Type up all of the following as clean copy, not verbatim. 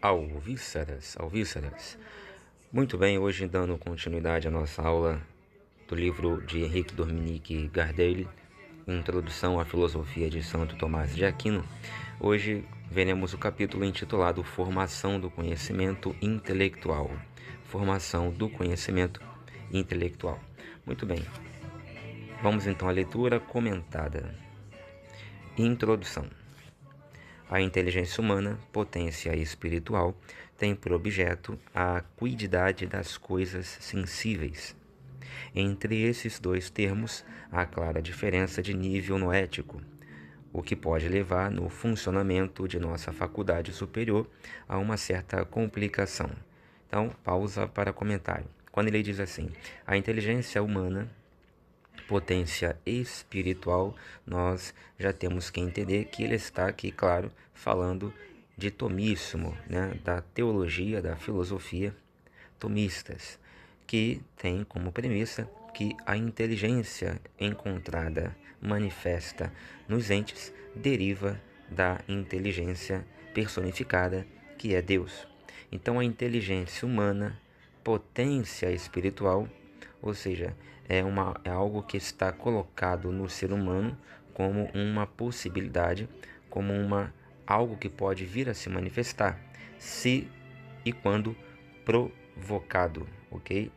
Alvíceras. Muito bem, hoje dando continuidade à nossa aula do livro de Henrique Dominique Gardel, Introdução à Filosofia de Santo Tomás de Aquino. Hoje veremos o capítulo intitulado Formação do Conhecimento Intelectual. Formação do Conhecimento Intelectual. Muito bem, vamos então à leitura comentada. Introdução. A inteligência humana, potência espiritual, tem por objeto a acuidade das coisas sensíveis. Entre esses dois termos, há clara diferença de nível noético, o que pode levar no funcionamento de nossa faculdade superior a uma certa complicação. Então, pausa para comentário. Quando ele diz assim, a inteligência humana, potência espiritual, nós já temos que entender que ele está aqui, claro, falando de tomíssimo, da teologia, da filosofia tomistas, que tem como premissa que a inteligência encontrada, manifesta nos entes, deriva da inteligência personificada, que é Deus. Então, a inteligência humana, potência espiritual, ou seja, é algo que está colocado no ser humano como uma possibilidade, como algo que pode vir a se manifestar, se e quando provocado, ok?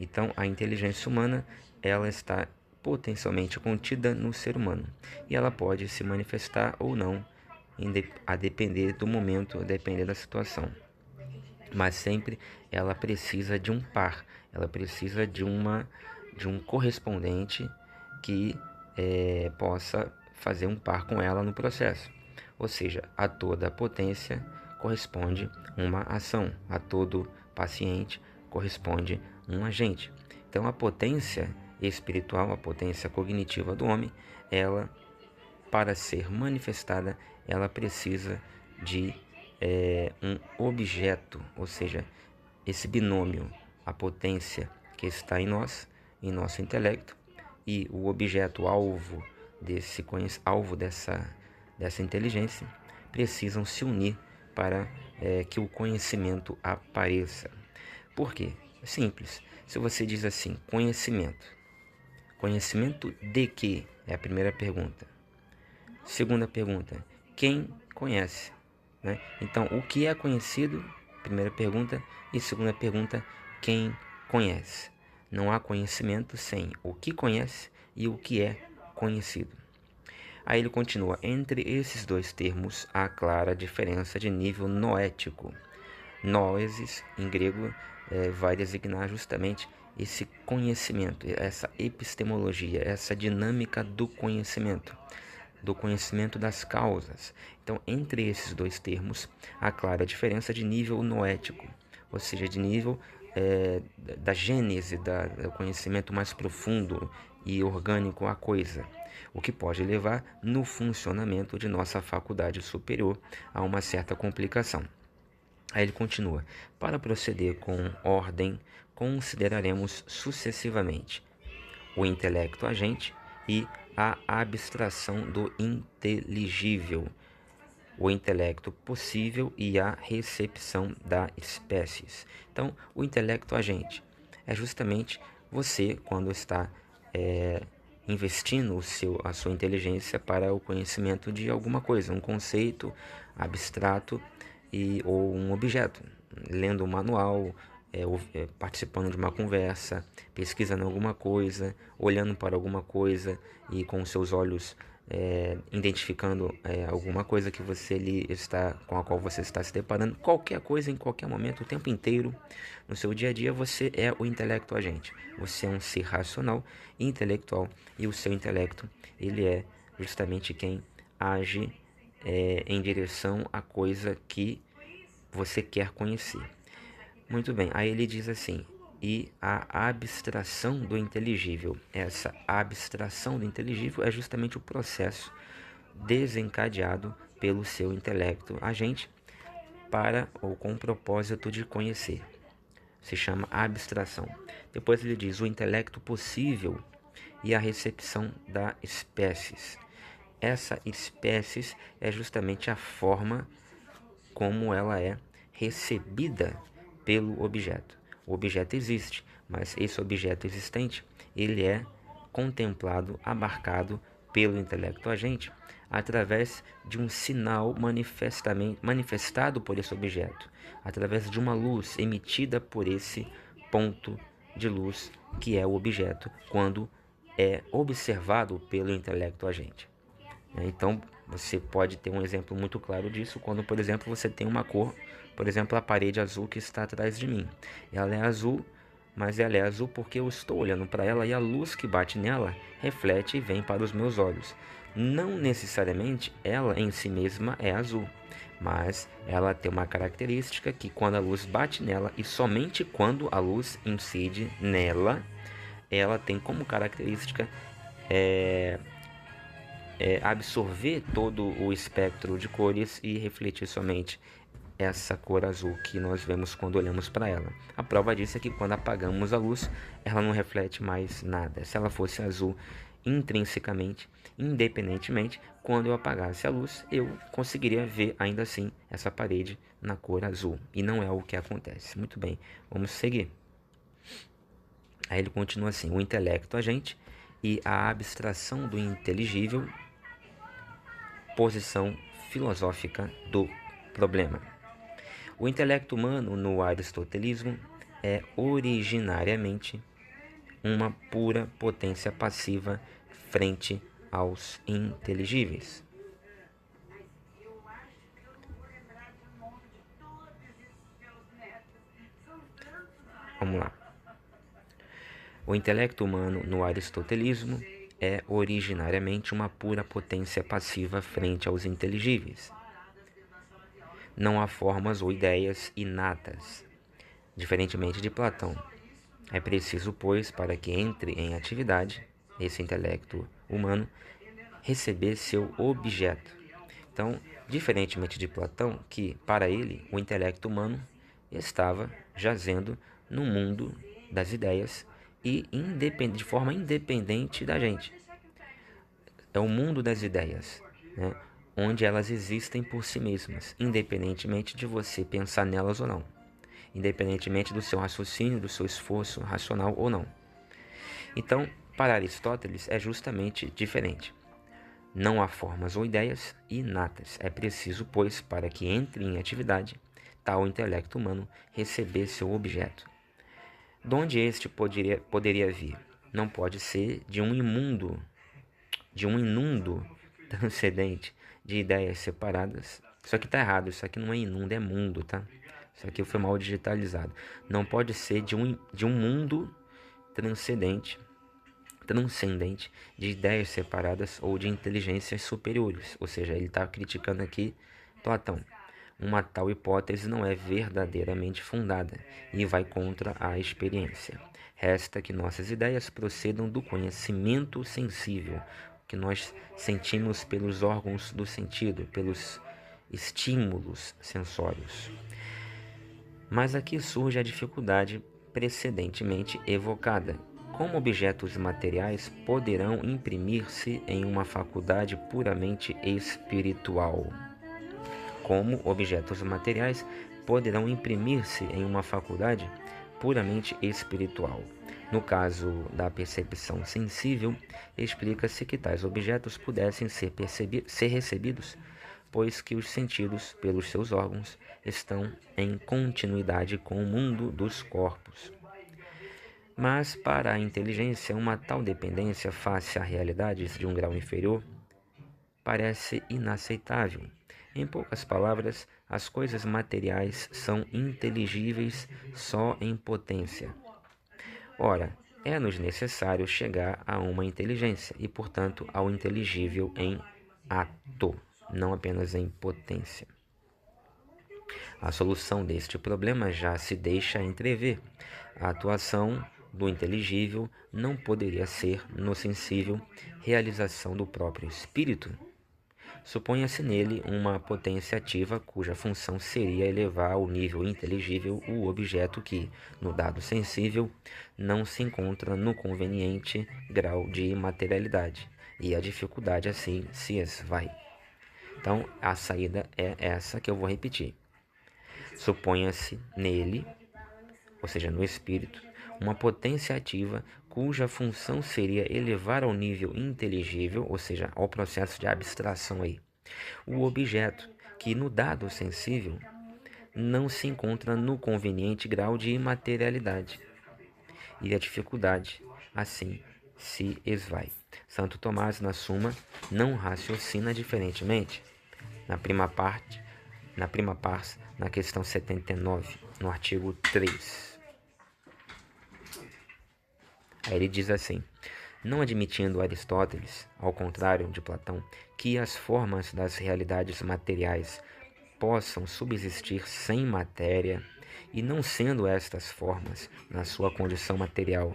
Então, a inteligência humana, ela está potencialmente contida no ser humano e ela pode se manifestar ou não, a depender do momento, a depender da situação. Mas sempre ela precisa de um par, ela precisa de um correspondente que possa fazer um par com ela no processo. Ou seja, a toda potência corresponde uma ação, a todo paciente corresponde um agente. Então, a potência espiritual, a potência cognitiva do homem, ela, para ser manifestada, ela precisa de um objeto, ou seja, esse binômio, a potência que está em nós, em nosso intelecto, e o objeto alvo dessa inteligência, precisam se unir para que o conhecimento apareça. Por quê? É simples. Se você diz assim, conhecimento de quê? É a primeira pergunta. Segunda pergunta, quem conhece? Então, o que é conhecido? Primeira pergunta. E segunda pergunta, quem conhece? Não há conhecimento sem o que conhece e o que é conhecido. Aí ele continua, entre esses dois termos há clara diferença de nível noético. Noesis, em grego, vai designar justamente esse conhecimento, essa epistemologia, essa dinâmica do conhecimento das causas. Então, entre esses dois termos, há clara diferença de nível noético, ou seja, de nível da gênese, do conhecimento mais profundo e orgânico à coisa, o que pode levar no funcionamento de nossa faculdade superior a uma certa complicação. Aí ele continua, para proceder com ordem, consideraremos sucessivamente o intelecto agente e a abstração do inteligível, o intelecto possível e a recepção da espécies. Então, o intelecto agente é justamente você quando está investindo a sua inteligência para o conhecimento de alguma coisa, um conceito abstrato ou um objeto, lendo um manual, participando de uma conversa, pesquisando alguma coisa, olhando para alguma coisa e com seus olhos identificando alguma coisa que com a qual você está se deparando, qualquer coisa, em qualquer momento, o tempo inteiro, no seu dia a dia, você é o intelecto agente. Você é um ser racional e intelectual, e o seu intelecto, ele é justamente quem age em direção à coisa que você quer conhecer. Muito bem, aí ele diz assim, e a abstração do inteligível. Essa abstração do inteligível é justamente o processo desencadeado pelo seu intelecto agente para ou com o propósito de conhecer. Se chama abstração. Depois ele diz o intelecto possível e a recepção da espécies. Essa espécies é justamente a forma como ela é recebida pelo objeto. O objeto existe, mas esse objeto existente, ele é contemplado, abarcado pelo intelecto agente através de um sinal manifestado por esse objeto, através de uma luz emitida por esse ponto de luz que é o objeto, quando é observado pelo intelecto agente. Então, você pode ter um exemplo muito claro disso quando, por exemplo, você tem uma cor, por exemplo, a parede azul que está atrás de mim. Ela é azul, mas ela é azul porque eu estou olhando para ela e a luz que bate nela reflete e vem para os meus olhos. Não necessariamente ela em si mesma é azul, mas ela tem uma característica que quando a luz bate nela e somente quando a luz incide nela, ela tem como característica absorver todo o espectro de cores e refletir somente essa cor azul que nós vemos quando olhamos para ela. A prova disso é que quando apagamos a luz, ela não reflete mais nada. Se ela fosse azul intrinsecamente, independentemente, quando eu apagasse a luz, eu conseguiria ver ainda assim essa parede na cor azul. E não é o que acontece. Muito bem, vamos seguir. Aí ele continua assim: o intelecto agente e a abstração do inteligível, posição filosófica do problema. O intelecto humano no aristotelismo é originariamente uma pura potência passiva frente aos inteligíveis. Vamos lá. O intelecto humano no aristotelismo é originariamente uma pura potência passiva frente aos inteligíveis. Não há formas ou ideias inatas, diferentemente de Platão. É preciso, pois, para que entre em atividade esse intelecto humano, receber seu objeto. Então, diferentemente de Platão, que para ele o intelecto humano estava jazendo no mundo das ideias e de forma independente da gente. É o mundo das ideias, né? Onde elas existem por si mesmas, independentemente de você pensar nelas ou não, independentemente do seu raciocínio, do seu esforço racional ou não. Então, para Aristóteles é justamente diferente. Não há formas ou ideias inatas. É preciso, pois, para que entre em atividade tal intelecto humano, receber seu objeto. De onde este poderia vir? Não pode ser de um inundo transcendente de ideias separadas. Isso aqui tá errado, isso aqui não é inundo, é mundo, tá? Isso aqui foi mal digitalizado. Não pode ser de um mundo transcendente de ideias separadas ou de inteligências superiores. Ou seja, ele está criticando aqui Platão. Uma tal hipótese não é verdadeiramente fundada e vai contra a experiência. Resta que nossas ideias procedam do conhecimento sensível, que nós sentimos pelos órgãos do sentido, pelos estímulos sensórios. Mas aqui surge a dificuldade precedentemente evocada. Como objetos materiais poderão imprimir-se em uma faculdade puramente espiritual? Como objetos materiais poderão imprimir-se em uma faculdade puramente espiritual? No caso da percepção sensível, explica-se que tais objetos pudessem ser recebidos, pois que os sentidos, pelos seus órgãos, estão em continuidade com o mundo dos corpos. Mas para a inteligência, uma tal dependência face a realidades de um grau inferior parece inaceitável. Em poucas palavras, as coisas materiais são inteligíveis só em potência. Ora, é-nos necessário chegar a uma inteligência e, portanto, ao inteligível em ato, não apenas em potência. A solução deste problema já se deixa entrever. A atuação do inteligível não poderia ser, no sensível, realização do próprio espírito? Suponha-se nele uma potência ativa cuja função seria elevar ao nível inteligível o objeto que, no dado sensível, não se encontra no conveniente grau de imaterialidade, e a dificuldade assim se esvai. Então, a saída é essa que eu vou repetir. Suponha-se nele, ou seja, no espírito, uma potência ativa cuja função seria elevar ao nível inteligível, ou seja, ao processo de abstração aí, o objeto que no dado sensível não se encontra no conveniente grau de imaterialidade, e a dificuldade, assim, se esvai. Santo Tomás, na Suma, não raciocina diferentemente. Na prima pars, na questão 79, no artigo 3. Aí ele diz assim: não admitindo Aristóteles, ao contrário de Platão, que as formas das realidades materiais possam subsistir sem matéria, e não sendo estas formas, na sua condição material,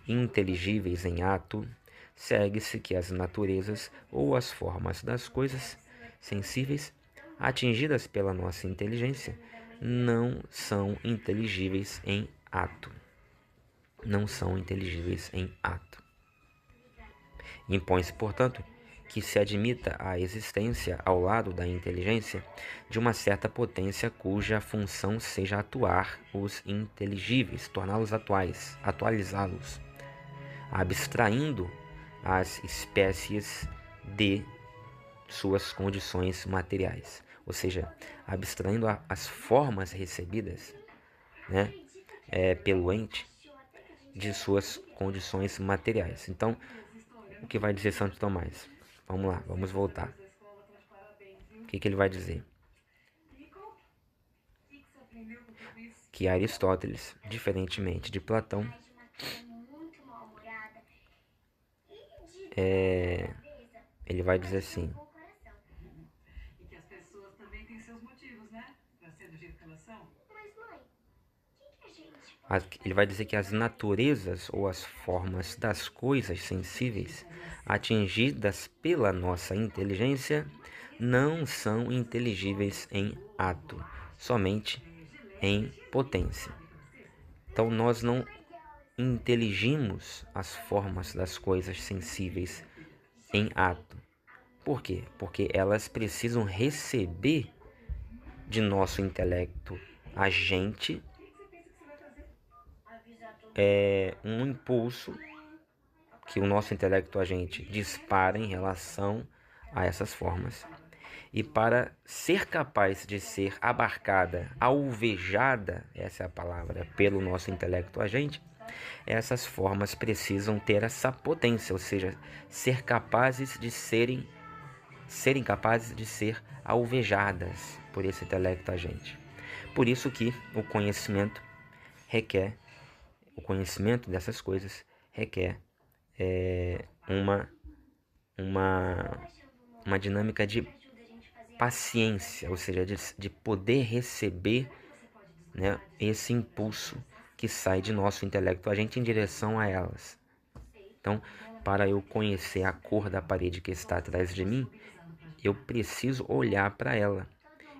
inteligíveis em ato, segue-se que as naturezas ou as formas das coisas sensíveis, atingidas pela nossa inteligência, não são inteligíveis em ato. Não são inteligíveis em ato. Impõe-se, portanto, que se admita a existência, ao lado da inteligência, de uma certa potência cuja função seja atuar os inteligíveis, torná-los atuais, atualizá-los, abstraindo as espécies de suas condições materiais, ou seja, abstraindo as formas recebidas, né, pelo ente de suas condições materiais. Então, o que vai dizer Santo Tomás? Vamos lá, vamos voltar. O que ele vai dizer? Que Aristóteles, diferentemente de Platão, ele vai dizer assim: ele vai dizer que as naturezas ou as formas das coisas sensíveis atingidas pela nossa inteligência não são inteligíveis em ato, somente em potência. Então nós não inteligimos as formas das coisas sensíveis em ato. Por quê? Porque elas precisam receber de nosso intelecto agente um impulso que o nosso intelecto agente dispara em relação a essas formas. E para ser capaz de ser abarcada, alvejada, essa é a palavra, pelo nosso intelecto agente, essas formas precisam ter essa potência, ou seja, ser capazes de serem capazes de ser alvejadas por esse intelecto agente. Por isso que o conhecimento dessas coisas requer uma dinâmica de paciência, ou seja, de poder receber, né, esse impulso que sai de nosso intelecto agente em direção a elas. Então, para eu conhecer a cor da parede que está atrás de mim, eu preciso olhar para ela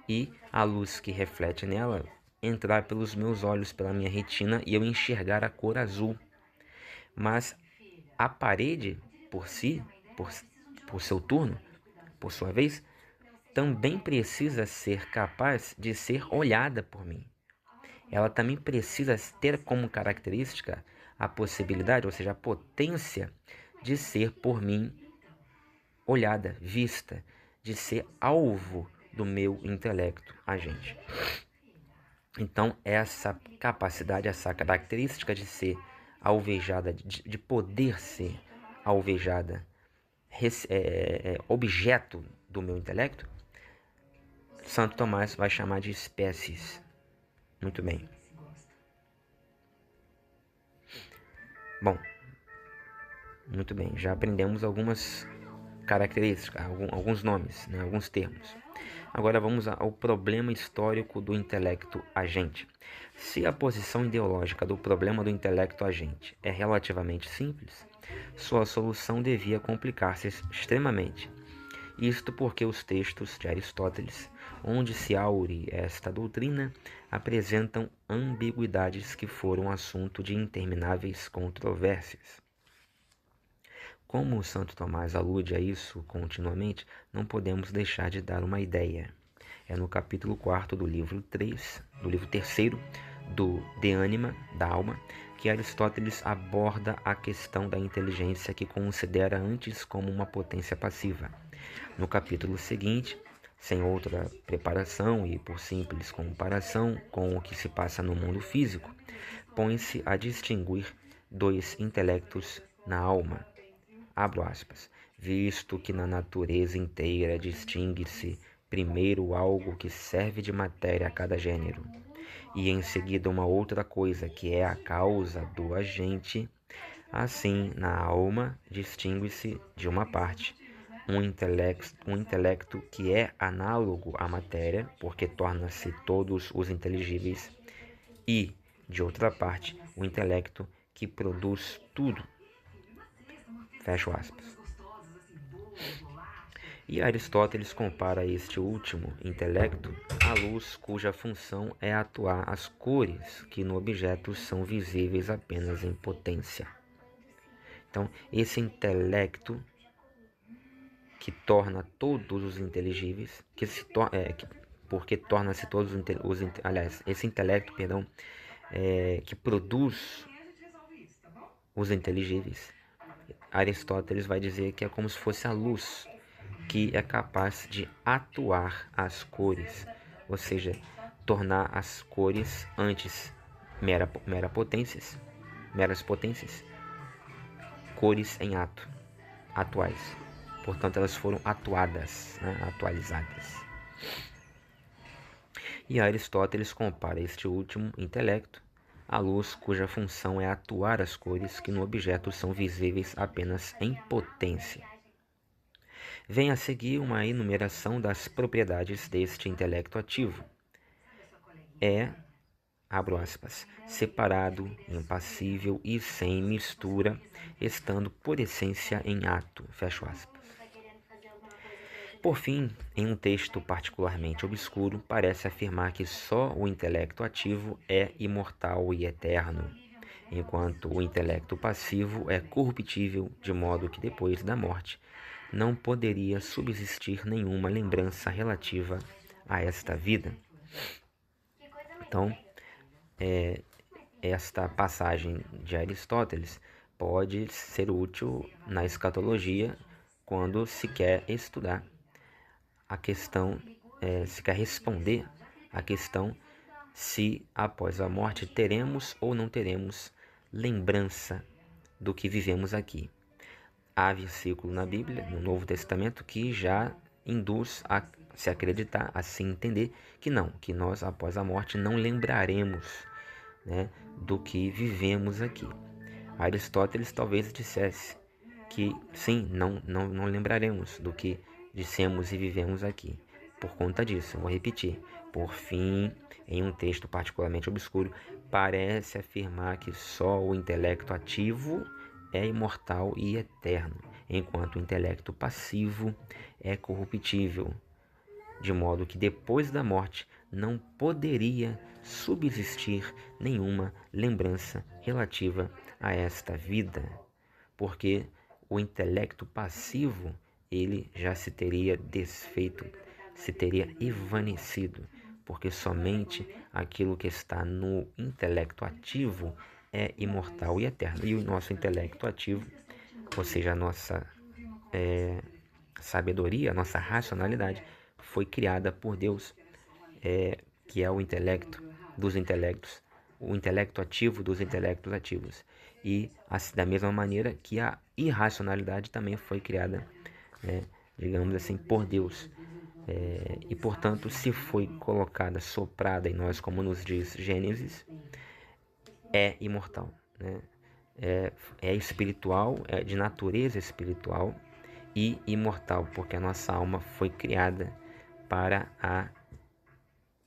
e a luz que reflete nela entrar pelos meus olhos, pela minha retina, e eu enxergar a cor azul. Mas a parede, por si, por seu turno, por sua vez, também precisa ser capaz de ser olhada por mim. Ela também precisa ter como característica a possibilidade, ou seja, a potência de ser por mim olhada, vista, de ser alvo do meu intelecto agente. Então, essa capacidade, essa característica de ser alvejada, de poder ser alvejada, objeto do meu intelecto, Santo Tomás vai chamar de espécies. Muito bem. Bom, muito bem, já aprendemos algumas características, alguns nomes, né, alguns termos. Agora vamos ao problema histórico do intelecto agente. Se a posição ideológica do problema do intelecto agente é relativamente simples, sua solução devia complicar-se extremamente. Isto porque os textos de Aristóteles, onde se aure esta doutrina, apresentam ambiguidades que foram assunto de intermináveis controvérsias. Como o Santo Tomás alude a isso continuamente, não podemos deixar de dar uma ideia. é no capítulo 4 do livro 3 do De Anima, da Alma, que Aristóteles aborda a questão da inteligência, que considera antes como uma potência passiva. No capítulo seguinte, sem outra preparação e por simples comparação com o que se passa no mundo físico, põe-se a distinguir dois intelectos na alma. Abro aspas. Visto que na natureza inteira distingue-se primeiro algo que serve de matéria a cada gênero, e em seguida uma outra coisa que é a causa do agente, assim na alma distingue-se de uma parte um intelecto que é análogo à matéria, porque torna-se todos os inteligíveis, e, de outra parte, o intelecto que produz tudo. Fecho aspas. E Aristóteles compara este último intelecto à luz, cuja função é atuar as cores que no objeto são visíveis apenas em potência. Então, esse intelecto que torna todos os inteligíveis, porque torna-se todos esse intelecto, que produz os inteligíveis, Aristóteles vai dizer que é como se fosse a luz que é capaz de atuar as cores, ou seja, tornar as cores antes meras potências, cores em ato, atuais. Portanto, elas foram atuadas, atualizadas. E Aristóteles compara este último intelecto à luz, cuja função é atuar as cores que no objeto são visíveis apenas em potência. Vem a seguir uma enumeração das propriedades deste intelecto ativo. Abro aspas, separado, impassível e sem mistura, estando por essência em ato, fecho aspas. Por fim, em um texto particularmente obscuro, parece afirmar que só o intelecto ativo é imortal e eterno, enquanto o intelecto passivo é corruptível, de modo que depois da morte não poderia subsistir nenhuma lembrança relativa a esta vida. Então, esta passagem de Aristóteles pode ser útil na escatologia quando se quer estudar a questão, se quer responder a questão se após a morte teremos ou não teremos lembrança do que vivemos aqui. Há versículo na Bíblia, no Novo Testamento, que já induz a se acreditar, a se entender que não, que nós após a morte não lembraremos, do que vivemos aqui. Aristóteles talvez dissesse que sim, não lembraremos do que dissemos e vivemos aqui. Por conta disso, vou repetir, por fim, em um texto particularmente obscuro, parece afirmar que só o intelecto ativo é imortal e eterno, enquanto o intelecto passivo é corruptível, de modo que depois da morte não poderia subsistir nenhuma lembrança relativa a esta vida, porque o intelecto passivo ele já se teria desfeito, se teria evanecido, porque somente aquilo que está no intelecto ativo é imortal e eterno. E o nosso intelecto ativo, ou seja, a nossa sabedoria, a nossa racionalidade, foi criada por Deus, que é o intelecto dos intelectos, o intelecto ativo dos intelectos ativos. E da mesma maneira que a irracionalidade também foi criada, digamos assim, por Deus. E portanto, se foi colocada, soprada em nós, como nos diz Gênesis, é imortal, é espiritual, é de natureza espiritual e imortal, porque a nossa alma foi criada para a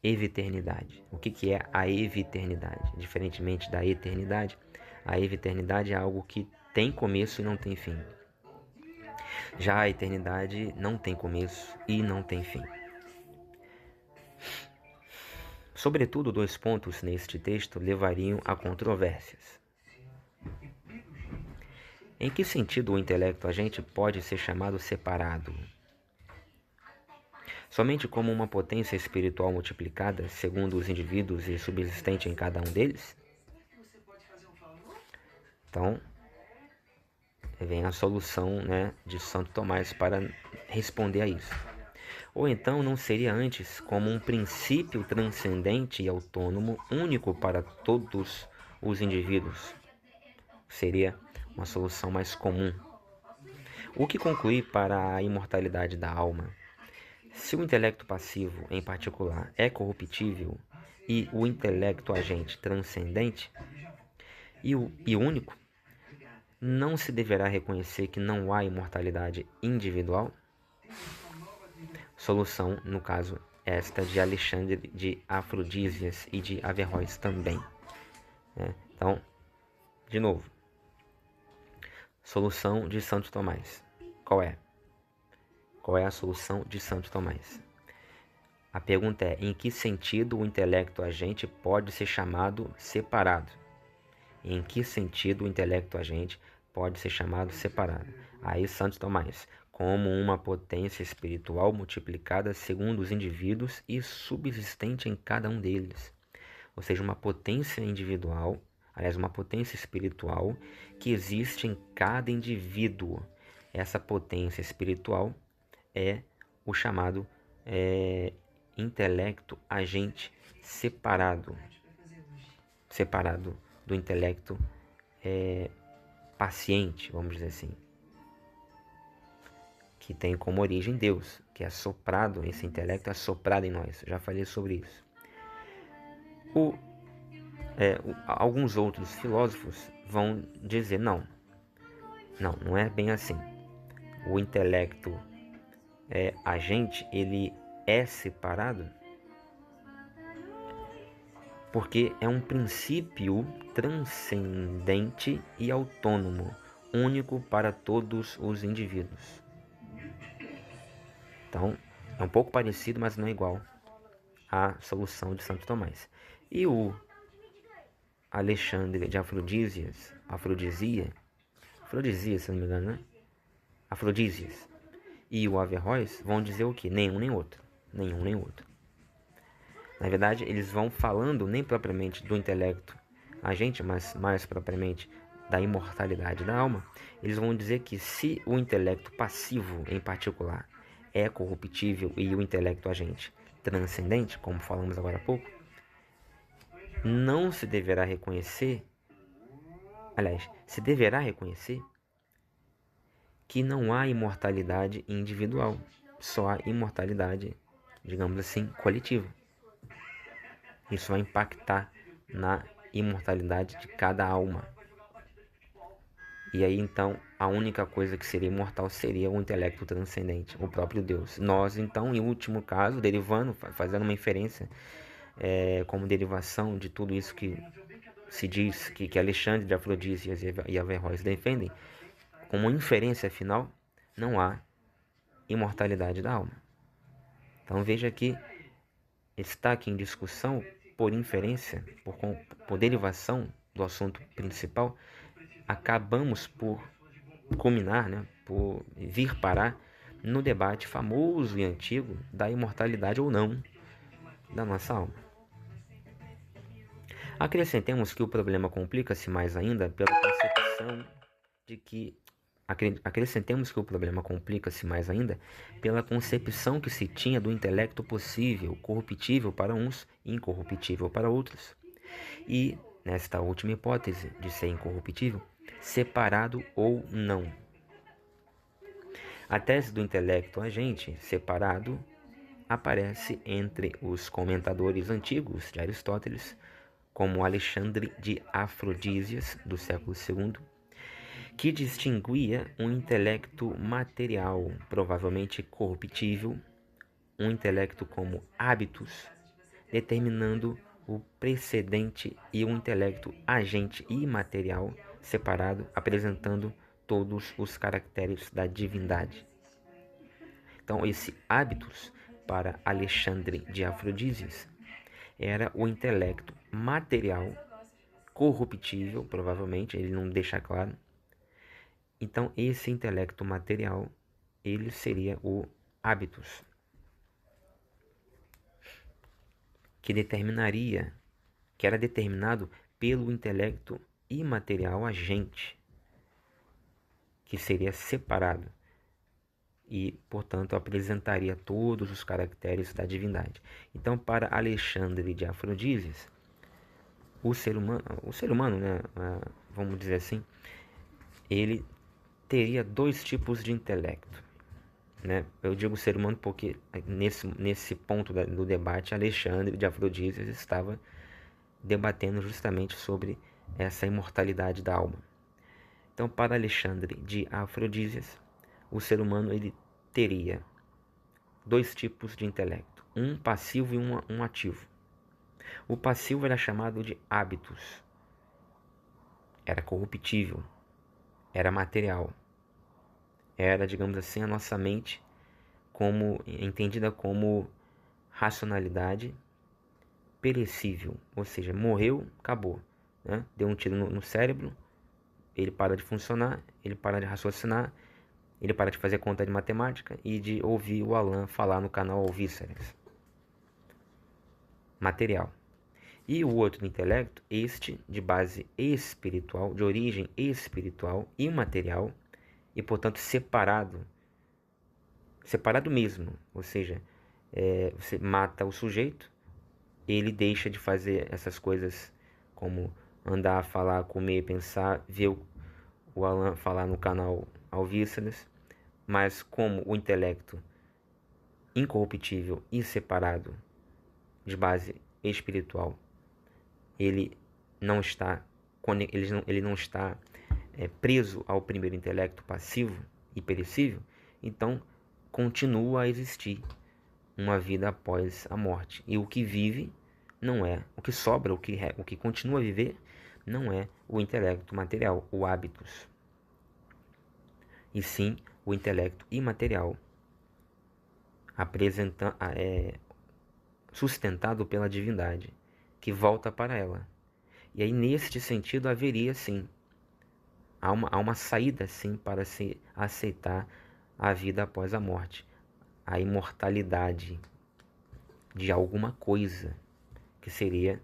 eviternidade. O que é a eviternidade? Diferentemente da eternidade, a eviternidade é algo que tem começo e não tem fim. Já a eternidade não tem começo e não tem fim. Sobretudo, 2 pontos neste texto levariam a controvérsias. Em que sentido o intelecto agente pode ser chamado separado? somente como uma potência espiritual multiplicada segundo os indivíduos e subsistente em cada um deles? Então, vem a solução, né, de Santo Tomás para responder a isso. Ou então não seria antes como um princípio transcendente e autônomo, único para todos os indivíduos? Seria uma solução mais comum. O que conclui para a imortalidade da alma? Se o intelecto passivo, em particular, é corruptível e o intelecto agente transcendente e único, não se deverá reconhecer que não há imortalidade individual? Solução, no caso, esta de Alexandre de Afrodísias e de Averroes também. Então, de novo, solução de Santo Tomás. Qual é? Qual é a solução de Santo Tomás? A pergunta é: em que sentido o intelecto agente pode ser chamado separado? Em que sentido o intelecto agente pode ser chamado separado? Aí Santo Tomás: como uma potência espiritual multiplicada segundo os indivíduos e subsistente em cada um deles. Ou seja, uma potência individual, aliás, uma potência espiritual que existe em cada indivíduo. Essa potência espiritual é o chamado intelecto agente separado do intelecto paciente, vamos dizer assim, que tem como origem Deus, que é soprado, esse intelecto é soprado em nós. Já falei sobre isso. Alguns outros filósofos vão dizer não é bem assim. O intelecto agente, ele é separado porque é um princípio transcendente e autônomo, único para todos os indivíduos. Então, é um pouco parecido, mas não é igual à solução de Santo Tomás. E o Alexandre de Afrodisia, se não me engano, né? Afrodísias e o Averroes vão dizer o que? Nenhum nem outro. Na verdade, eles vão falando nem propriamente do intelecto agente, mas mais propriamente da imortalidade da alma. Eles vão dizer que se o intelecto passivo, em particular, é corruptível e o intelecto agente transcendente, como falamos agora há pouco, não se deverá reconhecer, aliás, se deverá reconhecer que não há imortalidade individual, só há imortalidade, digamos assim, coletiva. Isso vai impactar na imortalidade de cada alma. E aí então a única coisa que seria imortal seria o intelecto transcendente, o próprio Deus. Nós então, em último caso, derivando, fazendo uma inferência como derivação de tudo isso que se diz que Alexandre de Afrodísias e Averroes defendem, como inferência final, não há imortalidade da alma. Então veja que está aqui em discussão por inferência, por derivação do assunto principal, acabamos por culminar, né, por vir parar no debate famoso e antigo da imortalidade ou não da nossa alma. Acrescentemos que o problema complica-se mais ainda pela concepção de que se tinha do intelecto possível, corruptível para uns e incorruptível para outros. E, nesta última hipótese de ser incorruptível, separado ou não. A tese do intelecto agente separado aparece entre os comentadores antigos de Aristóteles, como Alexandre de Afrodísias, do século II, que distinguia um intelecto material, provavelmente corruptível, um intelecto como hábitos, determinando o precedente, e um intelecto agente imaterial, separado, apresentando todos os caracteres da divindade. Então, esse hábitos, para Alexandre de Afrodísias, era o intelecto material, corruptível, provavelmente, ele não deixa claro. Então, esse intelecto material, ele seria o hábitos. que era determinado pelo intelecto imaterial agente, que seria separado e, portanto, apresentaria todos os caracteres da divindade. Então, para Alexandre de Afrodísias, o ser humano, né, vamos dizer assim, ele teria dois tipos de intelecto, né? Eu digo ser humano porque nesse ponto do debate, Alexandre de Afrodísias estava debatendo justamente sobre essa imortalidade da alma. Então, para Alexandre de Afrodísias, o ser humano ele teria dois tipos de intelecto, um passivo e um ativo. O passivo era chamado de hábitos, era corruptível, era material, era, digamos assim, a nossa mente entendida como racionalidade perecível, ou seja, morreu, acabou, né? Deu um tiro no cérebro, ele para de funcionar, ele para de raciocinar, ele para de fazer conta de matemática e de ouvir o Alan falar no canal Alvíceras. Material. E o outro intelecto, este de base espiritual, de origem espiritual e material, e portanto separado mesmo, ou seja, você mata o sujeito, ele deixa de fazer essas coisas como andar, falar, comer, pensar, ver o Alan falar no canal Alvíceras, mas como o intelecto incorruptível e separado de base espiritual, ele não está preso ao primeiro intelecto passivo e perecível, então continua a existir uma vida após a morte. E o que vive não é o que sobra, o que continua a viver não é o intelecto material, o hábitos, e sim o intelecto imaterial, sustentado pela divindade, que volta para ela. E aí, neste sentido, haveria sim, há uma saída sim para se aceitar a vida após a morte, a imortalidade de alguma coisa, que seria,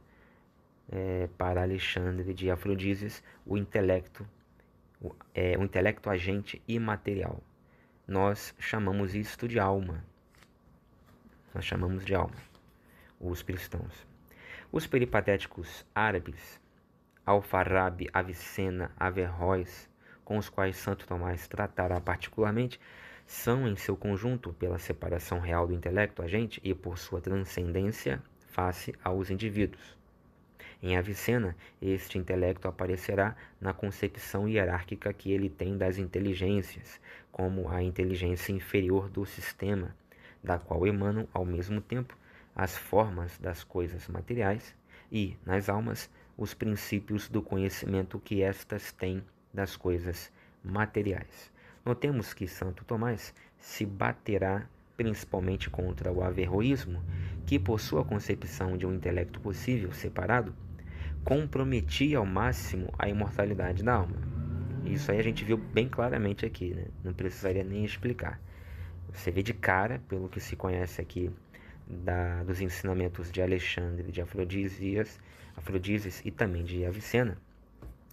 para Alexandre de Afrodísias, o intelecto agente imaterial. Nós chamamos isto de alma. Nós chamamos de alma, os cristãos. Os peripatéticos árabes, Alfarabi, Avicena, Averroes, com os quais Santo Tomás tratará particularmente, são em seu conjunto pela separação real do intelecto agente e por sua transcendência face aos indivíduos. Em Avicena, este intelecto aparecerá na concepção hierárquica que ele tem das inteligências, como a inteligência inferior do sistema, da qual emanam, ao mesmo tempo, as formas das coisas materiais e, nas almas, os princípios do conhecimento que estas têm das coisas materiais. Notemos que Santo Tomás se baterá principalmente contra o averroísmo, que, por sua concepção de um intelecto possível separado, comprometia ao máximo a imortalidade da alma. Isso aí a gente viu bem claramente aqui, né? Não precisaria nem explicar. Você vê de cara, pelo que se conhece aqui dos ensinamentos de Alexandre de Afrodísias e também de Avicena,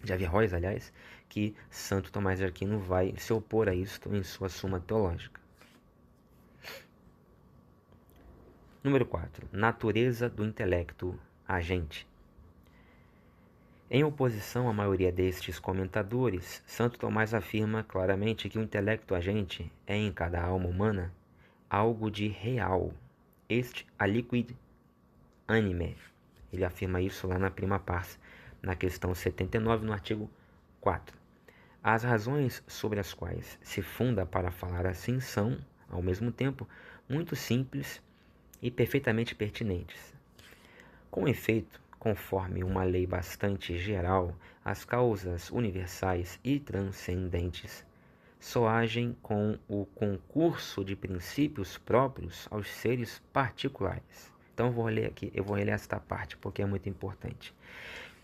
de Averroes, aliás, que Santo Tomás de Aquino vai se opor a isto em sua Suma Teológica. Número 4. Natureza do intelecto agente. Em oposição à maioria destes comentadores, Santo Tomás afirma claramente que o intelecto agente é em cada alma humana algo de real, este aliquid anime. Ele afirma isso lá na Prima Pars, na questão 79, no artigo 4. As razões sobre as quais se funda para falar assim são, ao mesmo tempo, muito simples e perfeitamente pertinentes. Com efeito, conforme uma lei bastante geral, as causas universais e transcendentes só agem com o concurso de princípios próprios aos seres particulares. Então eu vou ler esta parte porque é muito importante.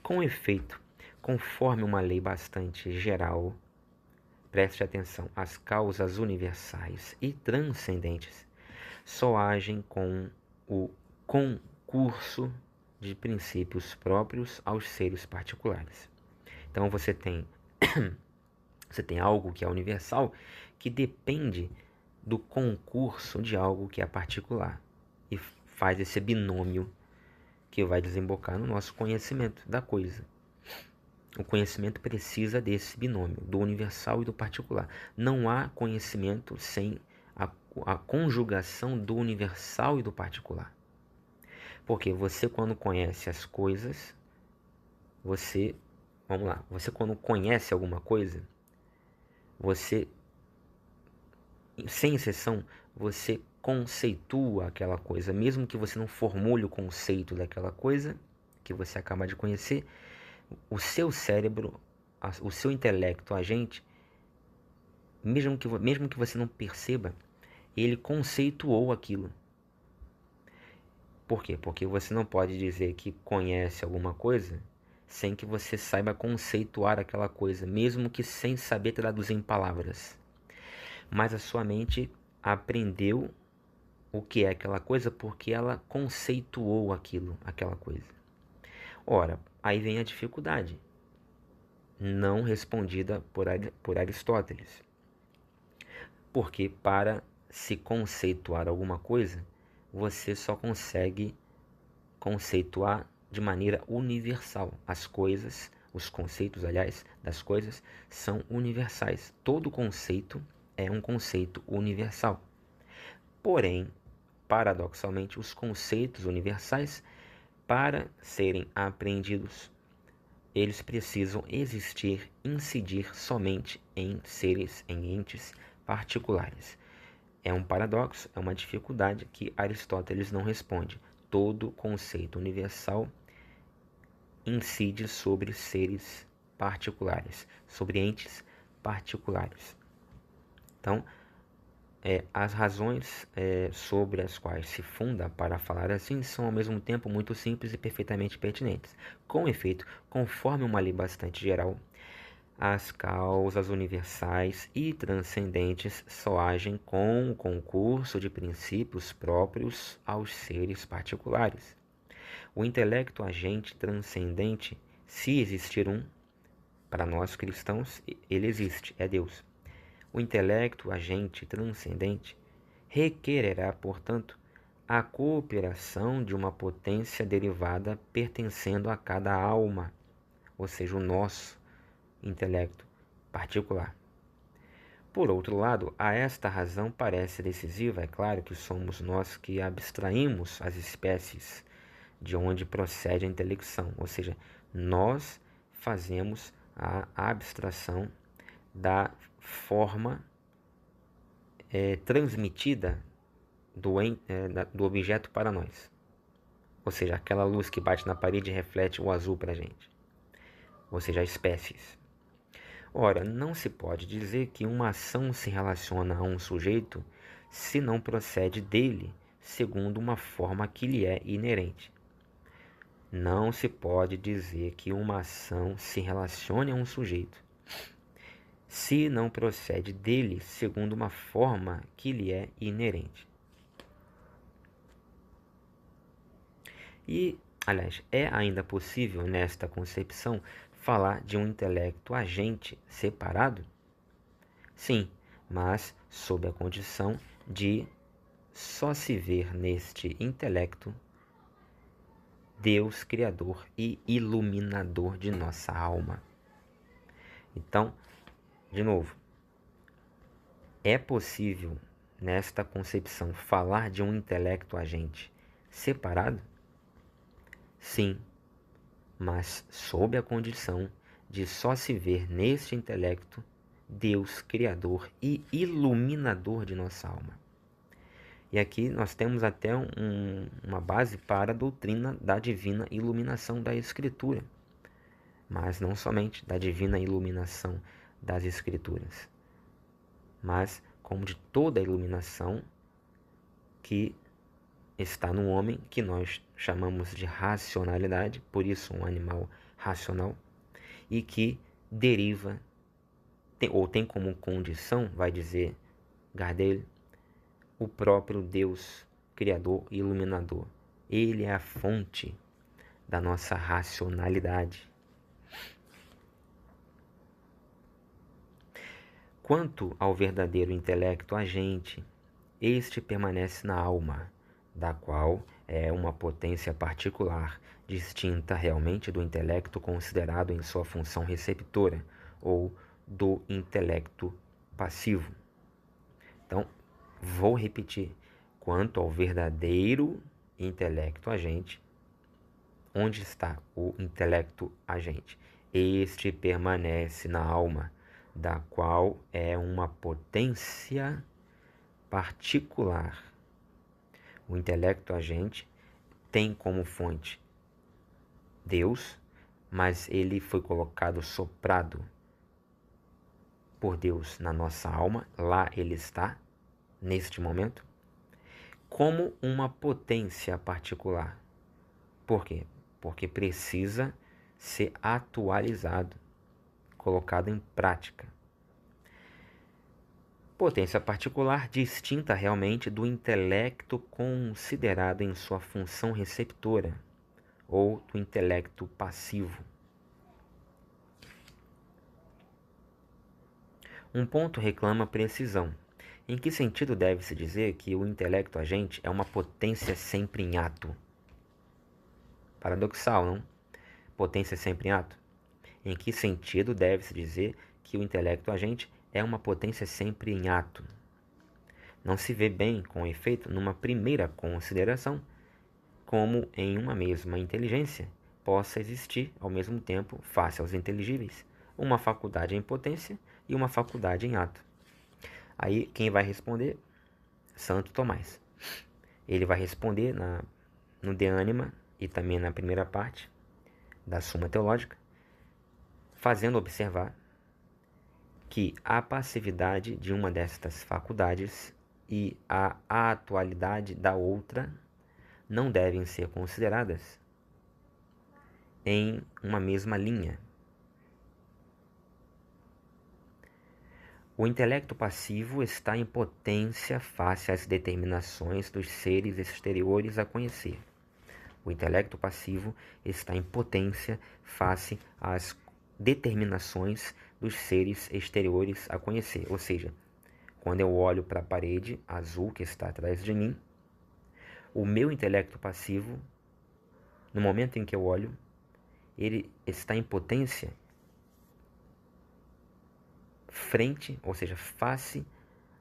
Com efeito, conforme uma lei bastante geral, preste atenção, as causas universais e transcendentes só agem com o concurso concurso de princípios próprios aos seres particulares. Então você tem algo que é universal, que depende do concurso de algo que é particular, e faz esse binômio que vai desembocar no nosso conhecimento da coisa. O conhecimento precisa desse binômio, do universal e do particular. Não há conhecimento sem a conjugação do universal e do particular. Porque você, quando conhece as coisas, você quando conhece alguma coisa, você, sem exceção, você conceitua aquela coisa, mesmo que você não formule o conceito daquela coisa que você acaba de conhecer. O seu cérebro, o seu intelecto agente, mesmo que você não perceba, ele conceituou aquilo. Por quê? Porque você não pode dizer que conhece alguma coisa sem que você saiba conceituar aquela coisa, mesmo que sem saber traduzir em palavras. Mas a sua mente aprendeu o que é aquela coisa porque ela conceituou aquela coisa. Ora, aí vem a dificuldade, não respondida por Aristóteles. Porque para se conceituar alguma coisa, você só consegue conceituar de maneira universal. As coisas, os conceitos, aliás, das coisas são universais. Todo conceito é um conceito universal. Porém, paradoxalmente, os conceitos universais, para serem apreendidos, eles precisam existir, incidir somente em seres, em entes particulares. É um paradoxo, é uma dificuldade que Aristóteles não responde. Todo conceito universal incide sobre seres particulares, sobre entes particulares. Então, as razões sobre as quais se funda para falar assim são ao mesmo tempo muito simples e perfeitamente pertinentes. Com efeito, conforme uma lei bastante geral, as causas universais e transcendentes só agem com o concurso de princípios próprios aos seres particulares. O intelecto agente transcendente, se existir um, para nós cristãos, ele existe, é Deus. O intelecto agente transcendente requererá, portanto, a cooperação de uma potência derivada pertencendo a cada alma, ou seja, o nosso intelecto particular. Por outro lado, a esta razão parece decisiva, é claro que somos nós que abstraímos as espécies de onde procede a intelecção, ou seja, nós fazemos a abstração da forma transmitida do objeto para nós. Ou seja, aquela luz que bate na parede e reflete o azul para a gente. Ou seja, espécies. Ora, não se pode dizer que uma ação se relaciona a um sujeito se não procede dele, segundo uma forma que lhe é inerente. Não se pode dizer que uma ação se relacione a um sujeito se não procede dele, segundo uma forma que lhe é inerente. E, aliás, é ainda possível nesta concepção falar de um intelecto agente separado? Sim, mas sob a condição de só se ver neste intelecto Deus criador e iluminador de nossa alma. Então, de novo, é possível nesta concepção falar de um intelecto agente separado? Sim, mas sob a condição de só se ver neste intelecto Deus criador e iluminador de nossa alma. E aqui nós temos até uma base para a doutrina da divina iluminação da Escritura, mas não somente da divina iluminação das Escrituras, mas como de toda a iluminação que está no homem, que nós chamamos de racionalidade, por isso um animal racional, e que deriva, ou tem como condição, vai dizer Gardel, o próprio Deus, Criador e Iluminador. Ele é a fonte da nossa racionalidade. Quanto ao verdadeiro intelecto agente, este permanece na alma, da qual é uma potência particular, distinta realmente do intelecto considerado em sua função receptora, ou do intelecto passivo. Então, vou repetir. Quanto ao verdadeiro intelecto agente, onde está o intelecto agente? Este permanece na alma, da qual é uma potência particular. O intelecto agente tem como fonte Deus, mas ele foi colocado, soprado por Deus na nossa alma, lá ele está, neste momento, como uma potência particular. Por quê? Porque precisa ser atualizado, colocado em prática. Potência particular distinta realmente do intelecto considerado em sua função receptora, ou do intelecto passivo. Um ponto reclama precisão. Em que sentido deve-se dizer que o intelecto agente é uma potência sempre em ato? Paradoxal, não? Potência sempre em ato. Em que sentido deve-se dizer que o intelecto agente é uma potência sempre em ato? Não se vê bem, com efeito, numa primeira consideração, como em uma mesma inteligência possa existir, ao mesmo tempo, face aos inteligíveis, uma faculdade em potência e uma faculdade em ato. Aí, quem vai responder? Santo Tomás. Ele vai responder no De Anima e também na primeira parte da Suma Teológica, fazendo observar que a passividade de uma destas faculdades e a atualidade da outra não devem ser consideradas em uma mesma linha. O intelecto passivo está em potência face às determinações dos seres exteriores a conhecer. O intelecto passivo está em potência face às determinações dos seres exteriores a conhecer. Ou seja, quando eu olho para a parede azul que está atrás de mim, o meu intelecto passivo, no momento em que eu olho, ele está em potência frente, ou seja, face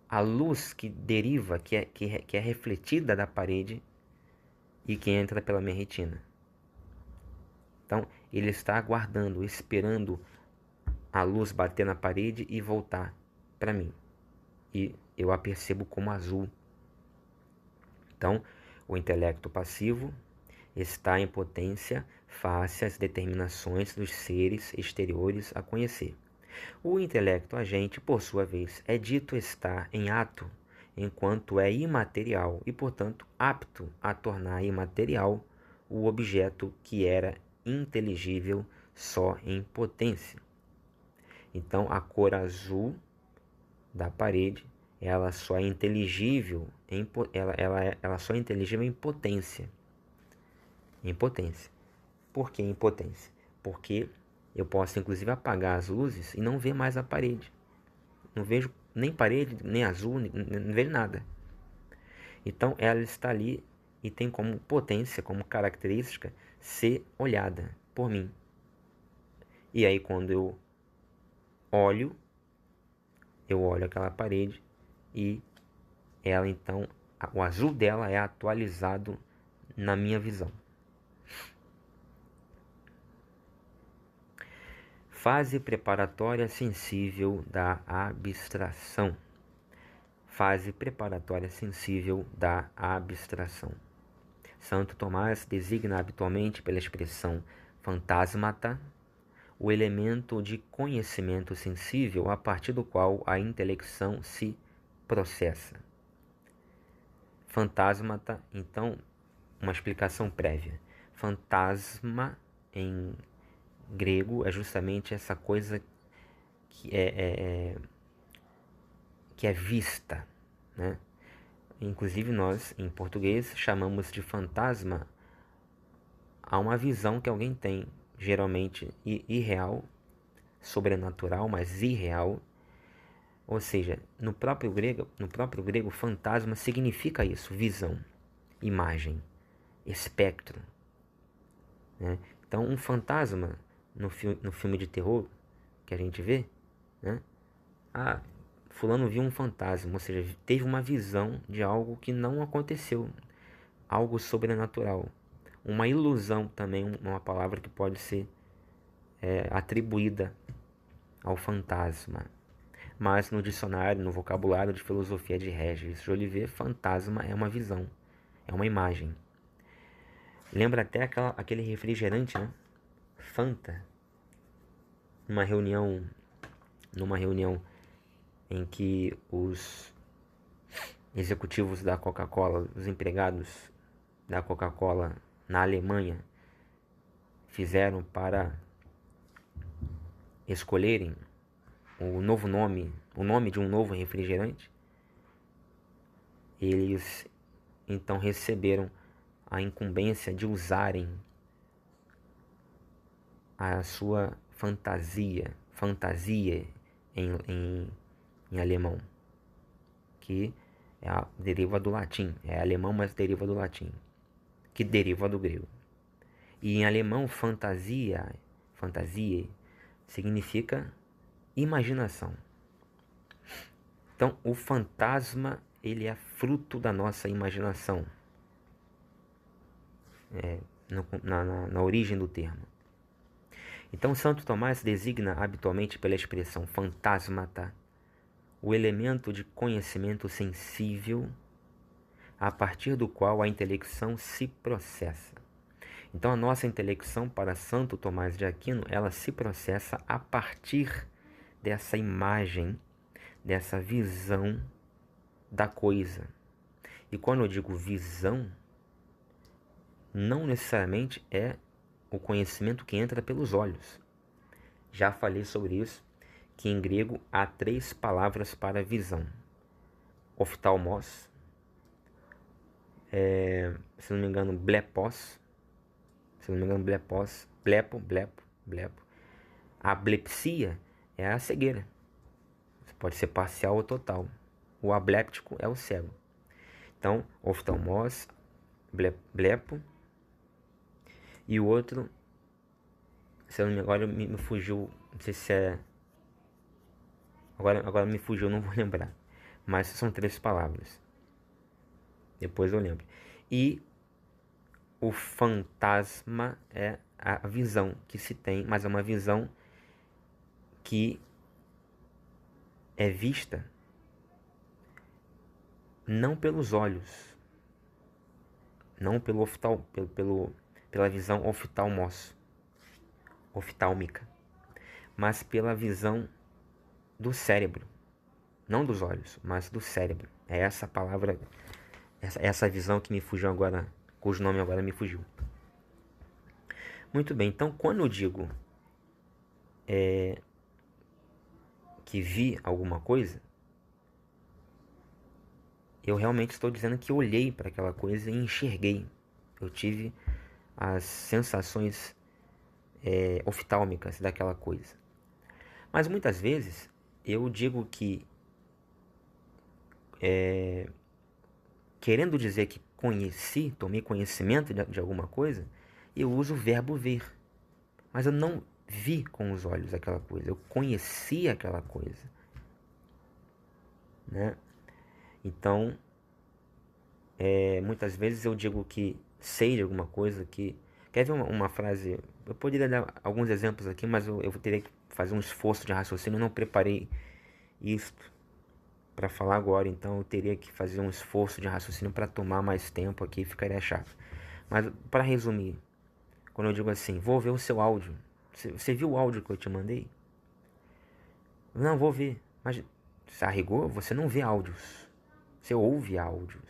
à luz que deriva, que é refletida da parede e que entra pela minha retina. Então, ele está aguardando, esperando a luz bater na parede e voltar para mim. E eu a percebo como azul. Então, o intelecto passivo está em potência face às determinações dos seres exteriores a conhecer. O intelecto agente, por sua vez, é dito estar em ato, enquanto é imaterial e, portanto, apto a tornar imaterial o objeto que era inteligível só em potência. Então, a cor azul da parede, ela só é inteligível ela só é inteligível em potência. Em potência. Por que em potência? Porque eu posso inclusive apagar as luzes e não ver mais a parede. Não vejo nem parede, nem azul, não vejo nada. Então ela está ali e tem como potência, como característica, ser olhada por mim. E aí quando eu olho aquela parede e ela então, o azul dela é atualizado na minha visão. Fase preparatória sensível da abstração. Fase preparatória sensível da abstração. Santo Tomás designa habitualmente pela expressão fantasmata o elemento de conhecimento sensível a partir do qual a intelecção se processa. Fantasmata, então, uma explicação prévia. Fantasma, em grego, é justamente essa coisa que é vista, né? Inclusive nós, em português, chamamos de fantasma a uma visão que alguém tem, geralmente irreal, sobrenatural, mas irreal. Ou seja, no próprio grego, fantasma significa isso: visão, imagem, espectro, né? Então, um fantasma no filme de terror que a gente vê, né? Fulano viu um fantasma, ou seja, teve uma visão de algo que não aconteceu, algo sobrenatural. Uma ilusão também, uma palavra que pode ser atribuída ao fantasma. Mas no dicionário, no vocabulário de filosofia de Regis de Olivet, fantasma é uma visão, é uma imagem. Lembra até aquele refrigerante, né? Fanta. Numa reunião em que os executivos da Coca-Cola, os empregados da Coca-Cola na Alemanha, fizeram para escolherem o nome de um novo refrigerante. Eles então receberam a incumbência de usarem a sua fantasia em alemão, que deriva do latim, é alemão, mas deriva do latim, que deriva do grego. E em alemão, fantasia significa imaginação. Então, o fantasma, ele é fruto da nossa imaginação, na origem do termo. Então, Santo Tomás designa habitualmente pela expressão fantasmata o elemento de conhecimento sensível a partir do qual a intelecção se processa. Então, a nossa intelecção, para Santo Tomás de Aquino, ela se processa a partir dessa imagem, dessa visão da coisa. E quando eu digo visão, não necessariamente é o conhecimento que entra pelos olhos. Já falei sobre isso, que em grego há 3 palavras para visão: oftalmos, se não me engano, blepos, blepo. A ablepsia é a cegueira, pode ser parcial ou total. O abléptico é o cego. Então, oftalmos, blepo, e o outro, se eu não me engano, agora me fugiu, não sei se é, agora me fugiu, não vou lembrar, mas são 3 palavras, depois eu lembro. E o fantasma é a visão que se tem, mas é uma visão que é vista não pelos olhos, não pela visão oftálmica, mas pela visão do cérebro, não dos olhos, mas do cérebro. É essa palavra, essa visão que me fugiu agora, cujo nome agora me fugiu. Muito bem, então quando eu digo que vi alguma coisa, eu realmente estou dizendo que eu olhei para aquela coisa e enxerguei. Eu tive as sensações oftálmicas daquela coisa. Mas muitas vezes eu digo que, querendo dizer que tomei conhecimento de alguma coisa, eu uso o verbo ver. Mas eu não vi com os olhos aquela coisa, eu conheci aquela coisa, né? Então, muitas vezes eu digo que sei de alguma coisa que... Quer ver uma frase? Eu poderia dar alguns exemplos aqui, mas eu teria que fazer um esforço de raciocínio. Eu não preparei isto para falar agora, então eu teria que fazer um esforço de raciocínio para tomar mais tempo aqui e ficaria chato. Mas para resumir, quando eu digo assim, vou ver o seu áudio. Você viu o áudio que eu te mandei? Não, vou ver. Mas, a rigor, você não vê áudios. Você ouve áudios.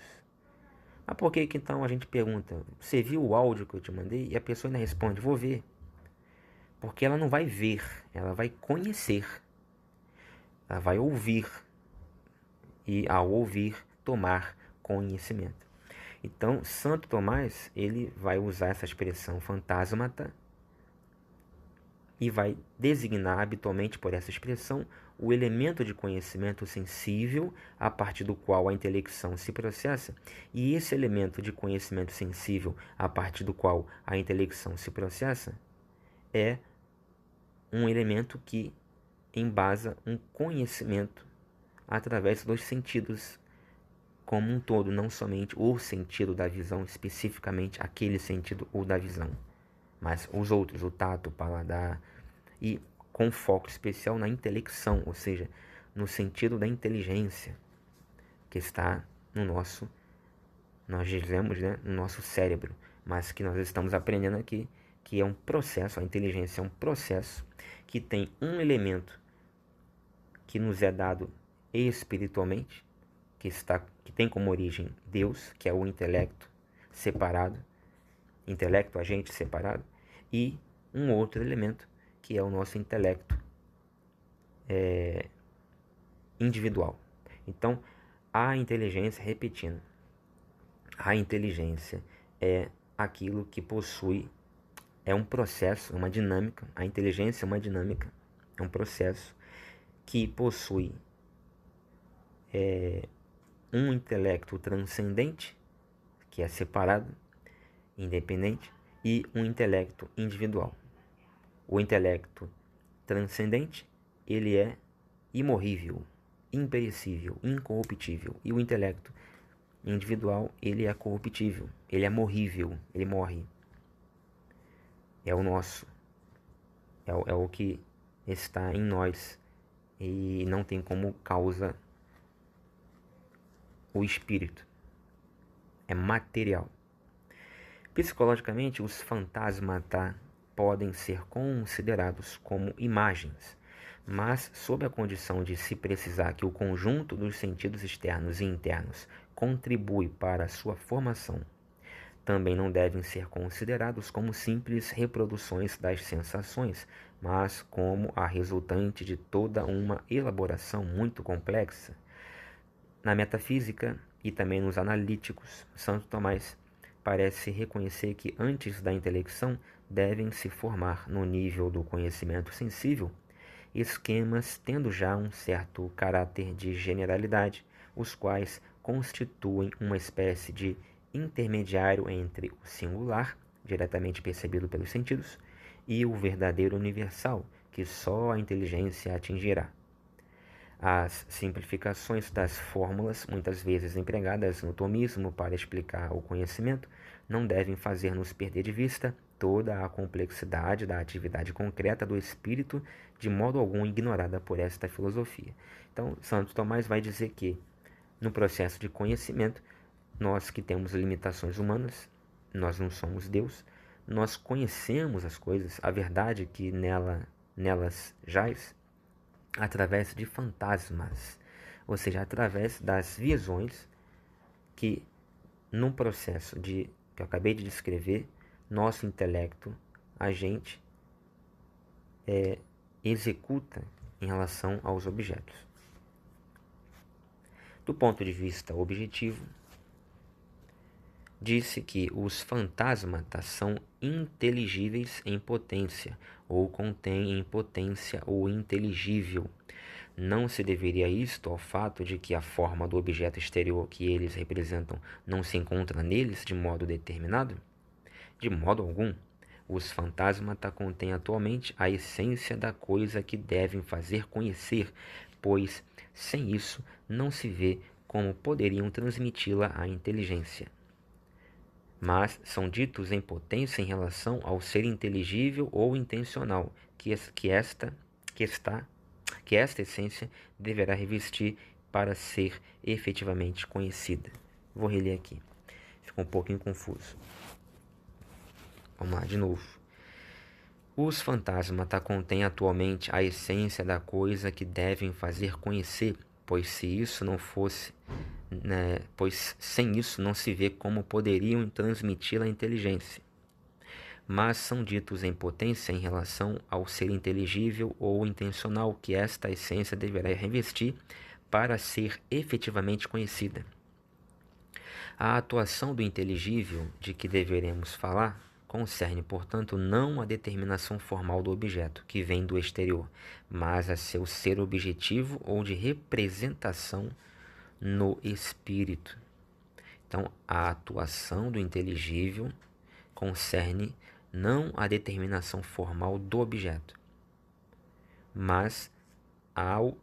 Mas por que então a gente pergunta, você viu o áudio que eu te mandei? E a pessoa ainda responde, vou ver. Porque ela não vai ver, ela vai conhecer. Ela vai ouvir. E ao ouvir, tomar conhecimento. Então, Santo Tomás, ele vai usar essa expressão fantasmata e vai designar habitualmente por essa expressão o elemento de conhecimento sensível a partir do qual a intelecção se processa. E esse elemento de conhecimento sensível a partir do qual a intelecção se processa é um elemento que embasa um conhecimento através dos sentidos como um todo, não somente o sentido da visão, especificamente aquele sentido ou da visão, mas os outros, o tato, o paladar, e com foco especial na intelecção, ou seja, no sentido da inteligência que está no nosso, nós dizemos, né, no nosso cérebro, mas que nós estamos aprendendo aqui, que é um processo, a inteligência é um processo que tem um elemento que nos é dado espiritualmente, que tem como origem Deus, que é o intelecto separado, intelecto, agente separado, e um outro elemento que é o nosso intelecto individual. Então, a inteligência, repetindo, a inteligência é aquilo que possui, é um processo, uma dinâmica, a inteligência é uma dinâmica, é um processo que possui um intelecto transcendente, que é separado, independente, e um intelecto individual. O intelecto transcendente, ele é imorrível, imperecível, incorruptível. E o intelecto individual, ele é corruptível, ele é morrível, ele morre. É o nosso, é o que está em nós e não tem como causa o espírito. É material. Psicologicamente, os fantasmata podem ser considerados como imagens, mas sob a condição de se precisar que o conjunto dos sentidos externos e internos contribui para a sua formação. Também não devem ser considerados como simples reproduções das sensações, mas como a resultante de toda uma elaboração muito complexa. Na metafísica e também nos analíticos, Santo Tomás parece reconhecer que antes da intelecção devem se formar no nível do conhecimento sensível esquemas tendo já um certo caráter de generalidade, os quais constituem uma espécie de intermediário entre o singular, diretamente percebido pelos sentidos, e o verdadeiro universal, que só a inteligência atingirá. As simplificações das fórmulas, muitas vezes empregadas no tomismo para explicar o conhecimento, não devem fazer-nos perder de vista toda a complexidade da atividade concreta do espírito, de modo algum ignorada por esta filosofia. Então, Santo Tomás vai dizer que, no processo de conhecimento, nós que temos limitações humanas, nós não somos Deus, nós conhecemos as coisas, a verdade que nelas jaz, através de fantasmas, ou seja, através das visões que, num processo que eu acabei de descrever, nosso intelecto, a gente executa em relação aos objetos. Do ponto de vista objetivo, disse que os fantasmatas são inteligíveis em potência, ou contêm em potência o inteligível. Não se deveria isto ao fato de que a forma do objeto exterior que eles representam não se encontra neles de modo determinado? De modo algum. Os fantasmatas contêm atualmente a essência da coisa que devem fazer conhecer, pois, sem isso, não se vê como poderiam transmiti-la à inteligência. Mas são ditos em potência em relação ao ser inteligível ou intencional, que esta essência deverá revestir para ser efetivamente conhecida. Vou reler aqui. Ficou um pouquinho confuso. Vamos lá, de novo. Os fantasmatas contêm atualmente a essência da coisa que devem fazer conhecer, pois sem isso não se vê como poderiam transmiti-la à inteligência. Mas são ditos em potência em relação ao ser inteligível ou intencional que esta essência deverá revestir para ser efetivamente conhecida. A atuação do inteligível de que deveremos falar concerne, portanto, não a determinação formal do objeto, que vem do exterior, mas a seu ser objetivo ou de representação no espírito. Então, a atuação do inteligível concerne não a determinação formal do objeto, mas ao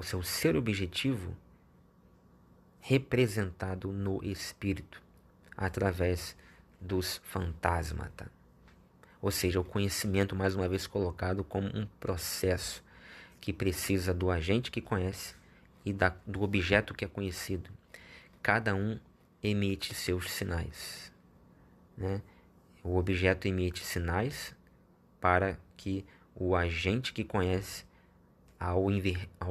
seu ser objetivo representado no espírito, através dos fantasmata. Ou seja, o conhecimento, mais uma vez colocado como um processo que precisa do agente que conhece e do objeto que é conhecido. Cada um emite seus sinais, né? O objeto emite sinais para que o agente que conhece, ao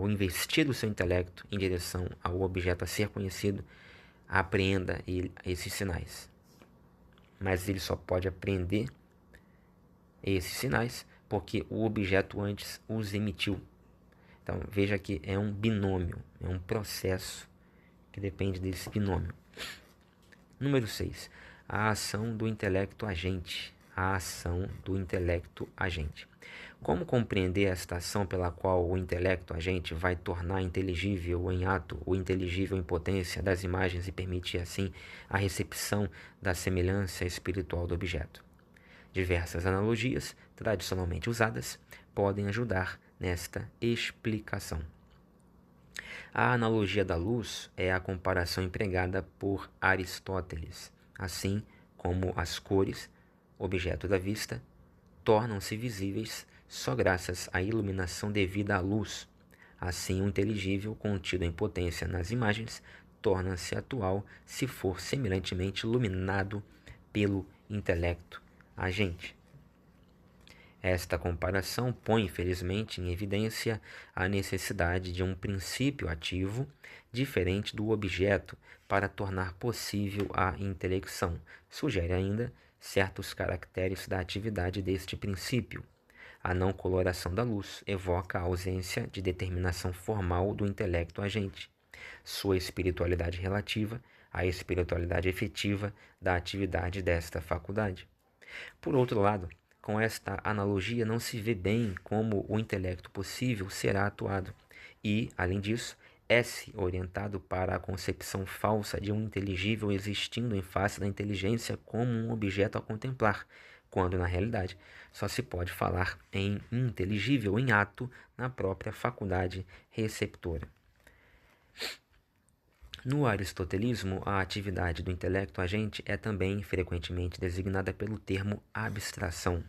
investir o seu intelecto em direção ao objeto a ser conhecido, apreenda esses sinais. Mas ele só pode apreender esses sinais porque o objeto antes os emitiu. Então veja que é um binômio, é um processo que depende desse binômio. Número 6. A ação do intelecto agente. A ação do intelecto agente. Como compreender esta ação pela qual o intelecto agente vai tornar inteligível em ato o inteligível em potência das imagens e permitir assim a recepção da semelhança espiritual do objeto? Diversas analogias, tradicionalmente usadas, podem ajudar nesta explicação. A analogia da luz é a comparação empregada por Aristóteles, assim como as cores, objeto da vista, tornam-se visíveis só graças à iluminação devida à luz. Assim, o inteligível contido em potência nas imagens torna-se atual se for semelhantemente iluminado pelo intelecto agente. Esta comparação põe, infelizmente, em evidência a necessidade de um princípio ativo diferente do objeto para tornar possível a intelecção. Sugere ainda certos caracteres da atividade deste princípio. A não coloração da luz evoca a ausência de determinação formal do intelecto agente. Sua espiritualidade relativa, a espiritualidade efetiva da atividade desta faculdade. Por outro lado, com esta analogia não se vê bem como o intelecto possível será atuado e, além disso, é-se orientado para a concepção falsa de um inteligível existindo em face da inteligência como um objeto a contemplar, quando, na realidade, só se pode falar em inteligível em ato na própria faculdade receptora. No aristotelismo, a atividade do intelecto agente é também frequentemente designada pelo termo abstração.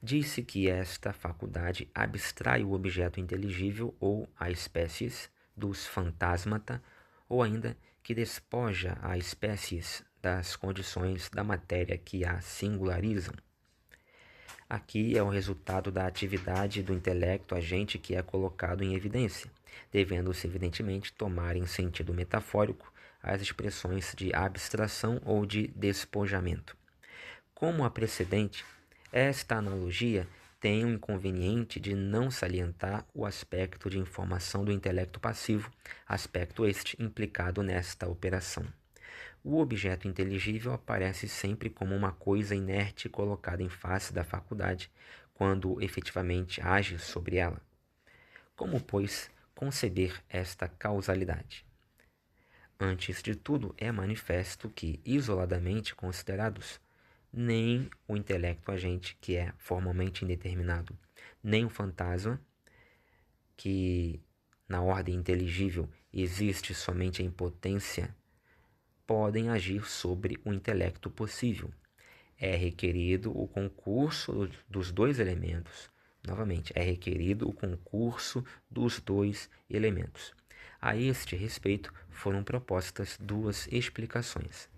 Diz-se que esta faculdade abstrai o objeto inteligível ou a espécies dos fantasmata, ou ainda que despoja a espécies das condições da matéria que a singularizam. Aqui é o resultado da atividade do intelecto agente que é colocado em evidência, devendo-se evidentemente tomar em sentido metafórico as expressões de abstração ou de despojamento. Como a precedente, esta analogia tem um inconveniente de não salientar o aspecto de informação do intelecto passivo, aspecto este implicado nesta operação. O objeto inteligível aparece sempre como uma coisa inerte colocada em face da faculdade, quando efetivamente age sobre ela. Como, pois, conceber esta causalidade? Antes de tudo, é manifesto que, isoladamente considerados, nem o intelecto agente, que é formalmente indeterminado, nem o fantasma, que na ordem inteligível existe somente em potência, podem agir sobre o intelecto possível. É requerido o concurso dos dois elementos. Novamente, é requerido o concurso dos dois elementos. A este respeito, foram propostas duas explicações.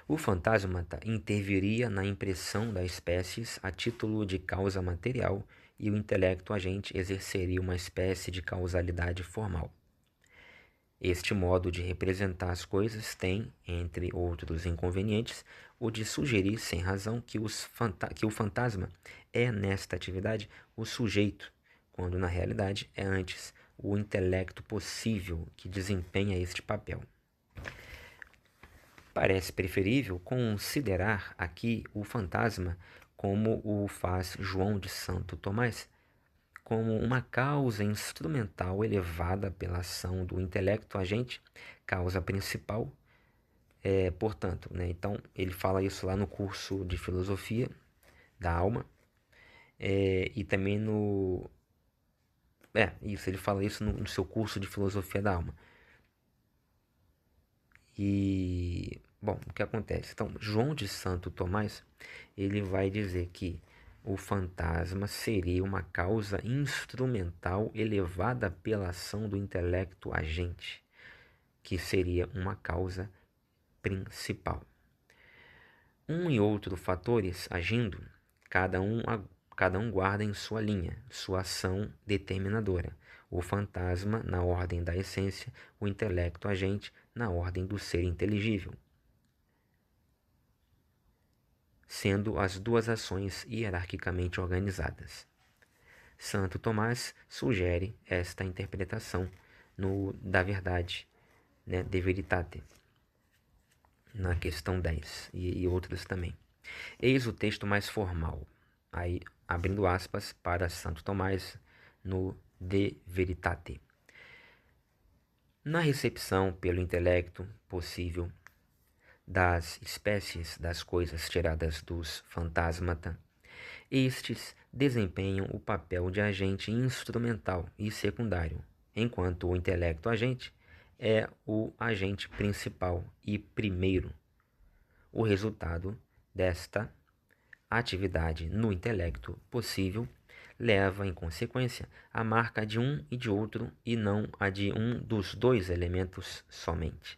O fantasma interviria na impressão das espécies a título de causa material e o intelecto agente exerceria uma espécie de causalidade formal. Este modo de representar as coisas tem, entre outros inconvenientes, o de sugerir sem razão que o fantasma é, nesta atividade, o sujeito, quando na realidade é antes o intelecto possível que desempenha este papel. Parece preferível considerar aqui o fantasma, como o faz João de Santo Tomás, como uma causa instrumental elevada pela ação do intelecto agente, causa principal. Portanto, né, então ele fala isso lá no curso de filosofia da alma, e também no... ele fala isso no seu curso de filosofia da alma. E, bom, o que acontece? Então, João de Santo Tomás, ele vai dizer que o fantasma seria uma causa instrumental elevada pela ação do intelecto agente, que seria uma causa principal. Um e outro fatores agindo, cada um guarda em sua linha, sua ação determinadora. O fantasma na ordem da essência, o intelecto agente na ordem do ser inteligível, sendo as duas ações hierarquicamente organizadas. Santo Tomás sugere esta interpretação da verdade, né, de veritate, na questão 10, e outras também. Eis o texto mais formal, aí abrindo aspas para Santo Tomás no De Veritate. Na recepção pelo intelecto possível das espécies das coisas tiradas dos fantasmata, estes desempenham o papel de agente instrumental e secundário, enquanto o intelecto agente é o agente principal e primeiro. O resultado desta atividade no intelecto possível leva, em consequência, a marca de um e de outro e não a de um dos dois elementos somente.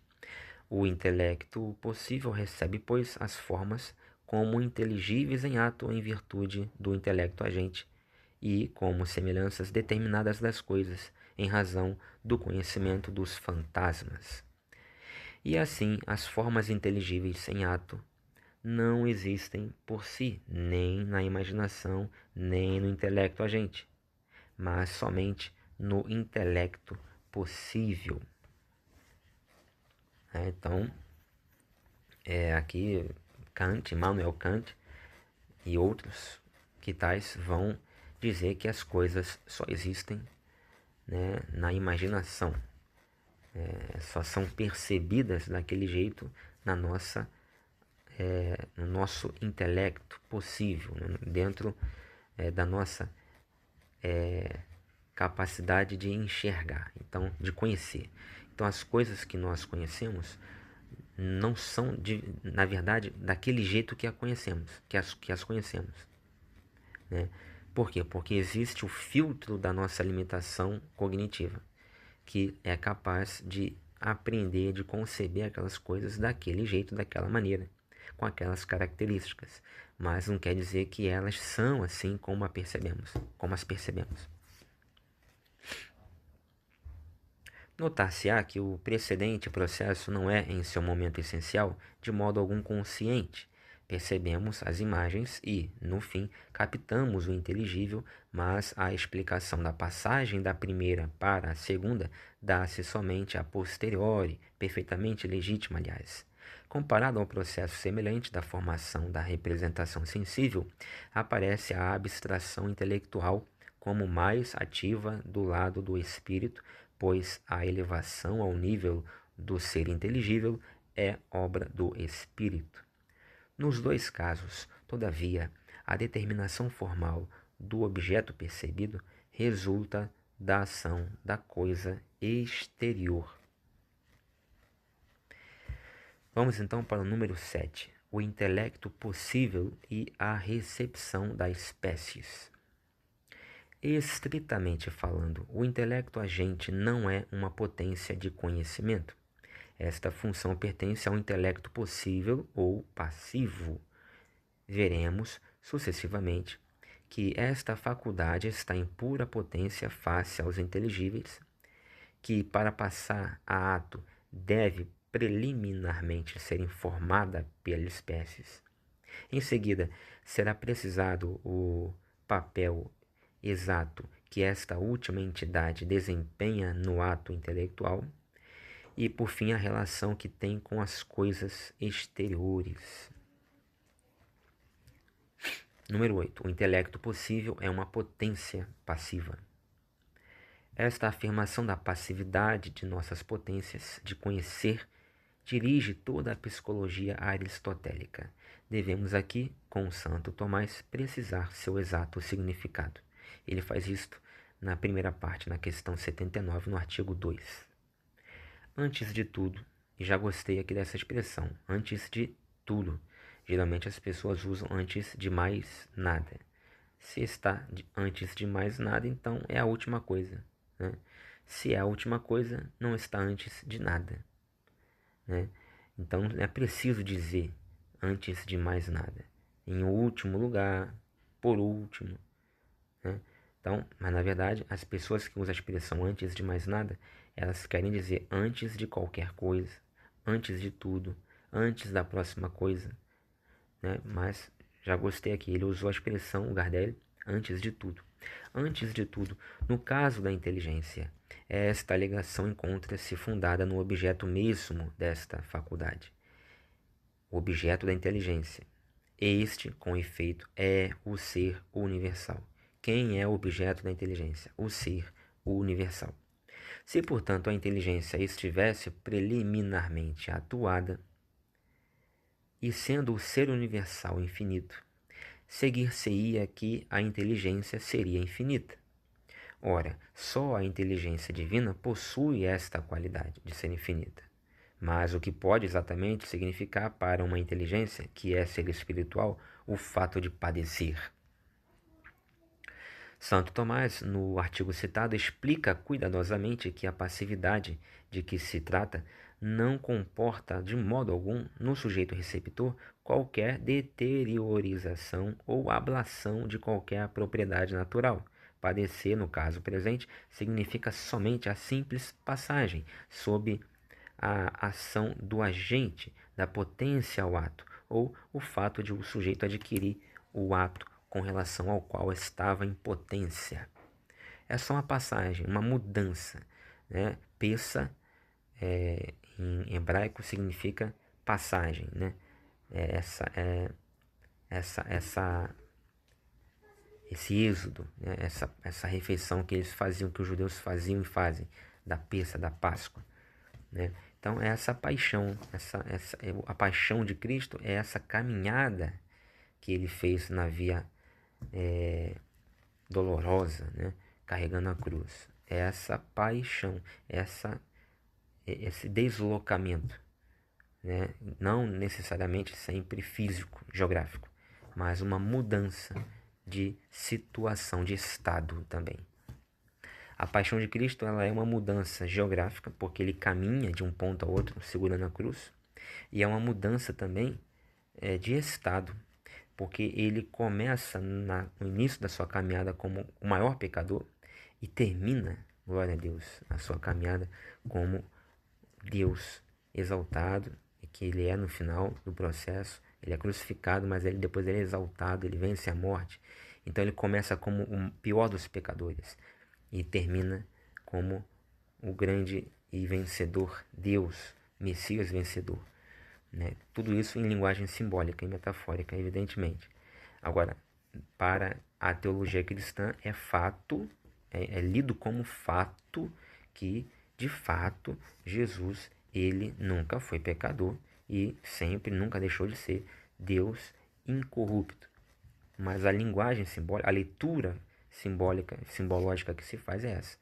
O intelecto possível recebe, pois, as formas como inteligíveis em ato em virtude do intelecto agente e como semelhanças determinadas das coisas em razão do conhecimento dos fantasmas. E assim, as formas inteligíveis em ato não existem por si, nem na imaginação, nem no intelecto agente, mas somente no intelecto possível. Então, aqui Kant, Immanuel Kant e outros que tais vão dizer que as coisas só existem, né, na imaginação, só são percebidas daquele jeito no nosso intelecto possível, né, dentro da nossa capacidade de enxergar, então de conhecer. Então as coisas que nós conhecemos não são, na verdade, daquele jeito que que as conhecemos, né? Por quê? Porque existe o filtro da nossa limitação cognitiva, que é capaz de aprender, de conceber aquelas coisas daquele jeito, daquela maneira, com aquelas características. Mas não quer dizer que elas são assim como as percebemos. Notar-se-á que o precedente processo não é, em seu momento essencial, de modo algum consciente. Percebemos as imagens e, no fim, captamos o inteligível, mas a explicação da passagem da primeira para a segunda dá-se somente a posteriori, perfeitamente legítima, aliás. Comparado ao processo semelhante da formação da representação sensível, aparece a abstração intelectual como mais ativa do lado do espírito, pois a elevação ao nível do ser inteligível é obra do espírito. Nos dois casos, todavia, a determinação formal do objeto percebido resulta da ação da coisa exterior. Vamos então para o número 7, o intelecto possível e a recepção das espécies. Estritamente falando, o intelecto agente não é uma potência de conhecimento. Esta função pertence ao intelecto possível ou passivo. Veremos, sucessivamente, que esta faculdade está em pura potência face aos inteligíveis, que para passar a ato deve preliminarmente ser informada pelas espécies. Em seguida, será precisado o papel exato que esta última entidade desempenha no ato intelectual, e, por fim, a relação que tem com as coisas exteriores. Número 8. O intelecto possível é uma potência passiva. Esta afirmação da passividade de nossas potências de conhecer dirige toda a psicologia aristotélica. Devemos aqui, com o Santo Tomás, precisar seu exato significado. Ele faz isto na primeira parte, na questão 79, no artigo 2. Antes de tudo, e já gostei aqui dessa expressão, antes de tudo. Geralmente as pessoas usam antes de mais nada. Se está antes de mais nada, então é a última coisa, né? Se é a última coisa, não está antes de nada, né? Então é preciso dizer antes de mais nada, em último lugar, por último, né? Então, mas na verdade, as pessoas que usam a expressão antes de mais nada, elas querem dizer antes de qualquer coisa, antes de tudo, antes da próxima coisa, né? Mas já gostei aqui, ele usou a expressão, o Gardel, antes de tudo. Antes de tudo, no caso da inteligência, esta ligação encontra-se fundada no objeto mesmo desta faculdade, o objeto da inteligência. Este, com efeito, é o ser universal. Quem é o objeto da inteligência? O ser universal. Se, portanto, a inteligência estivesse preliminarmente atuada, e sendo o ser universal infinito, seguir-se-ia que a inteligência seria infinita. Ora, só a inteligência divina possui esta qualidade de ser infinita. Mas o que pode exatamente significar para uma inteligência, que é ser espiritual, o fato de padecer? Santo Tomás, no artigo citado, explica cuidadosamente que a passividade de que se trata não comporta de modo algum no sujeito receptor qualquer deteriorização ou ablação de qualquer propriedade natural. Padecer, no caso presente, significa somente a simples passagem sob a ação do agente da potência ao ato, ou o fato de o sujeito adquirir o ato com relação ao qual estava em potência. É só uma passagem, uma mudança, né? Pessa, em hebraico, significa passagem, né? Esse êxodo, né? essa refeição que eles faziam, que os judeus faziam e fazem, da Pessa, da Páscoa, né? Então, essa paixão, a paixão de Cristo é essa caminhada que ele fez na via dolorosa, né? Carregando a cruz. É essa paixão, esse deslocamento, né? Não necessariamente sempre físico, geográfico, mas uma mudança de situação, de estado também. A paixão de Cristo, ela é uma mudança geográfica, porque ele caminha de um ponto a outro segurando a cruz, e é uma mudança também de estado, porque ele começa no início da sua caminhada como o maior pecador e termina, glória a Deus, a sua caminhada como Deus exaltado, e que ele é no final do processo. Ele é crucificado, mas depois ele é exaltado, ele vence a morte. Então ele começa como o pior dos pecadores e termina como o grande e vencedor Deus, Messias vencedor, né? Tudo isso em linguagem simbólica e metafórica, evidentemente. Agora, para a teologia cristã é fato, é lido como fato que, de fato, Jesus, ele nunca foi pecador e sempre, nunca deixou de ser Deus incorrupto. Mas a linguagem simbólica, a leitura simbológica que se faz é essa.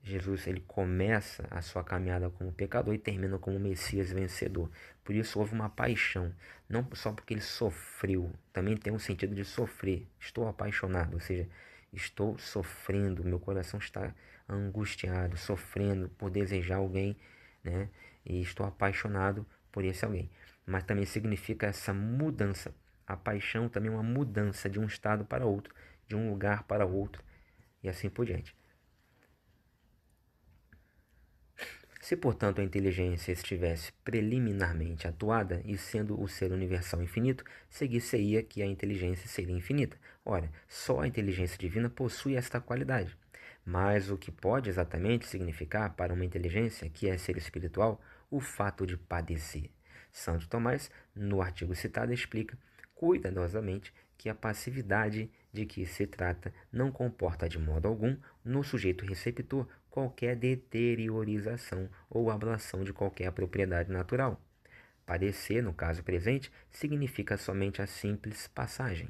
Jesus, ele começa a sua caminhada como pecador e termina como Messias vencedor. Por isso houve uma paixão, não só porque ele sofreu, também tem um sentido de sofrer. Estou apaixonado, ou seja, estou sofrendo, meu coração está angustiado, sofrendo por desejar alguém, né? E estou apaixonado por esse alguém. Mas também significa essa mudança. A paixão também é uma mudança de um estado para outro, de um lugar para outro, e assim por diante. Se, portanto, a inteligência estivesse preliminarmente atuada e sendo o ser universal infinito, seguir-se-ia que a inteligência seria infinita. Ora, só a inteligência divina possui esta qualidade. Mas o que pode exatamente significar para uma inteligência que é ser espiritual o fato de padecer? Santo Tomás, no artigo citado, explica cuidadosamente que a passividade de que se trata não comporta de modo algum no sujeito receptor qualquer deteriorização ou ablação de qualquer propriedade natural. Padecer, no caso presente, significa somente a simples passagem,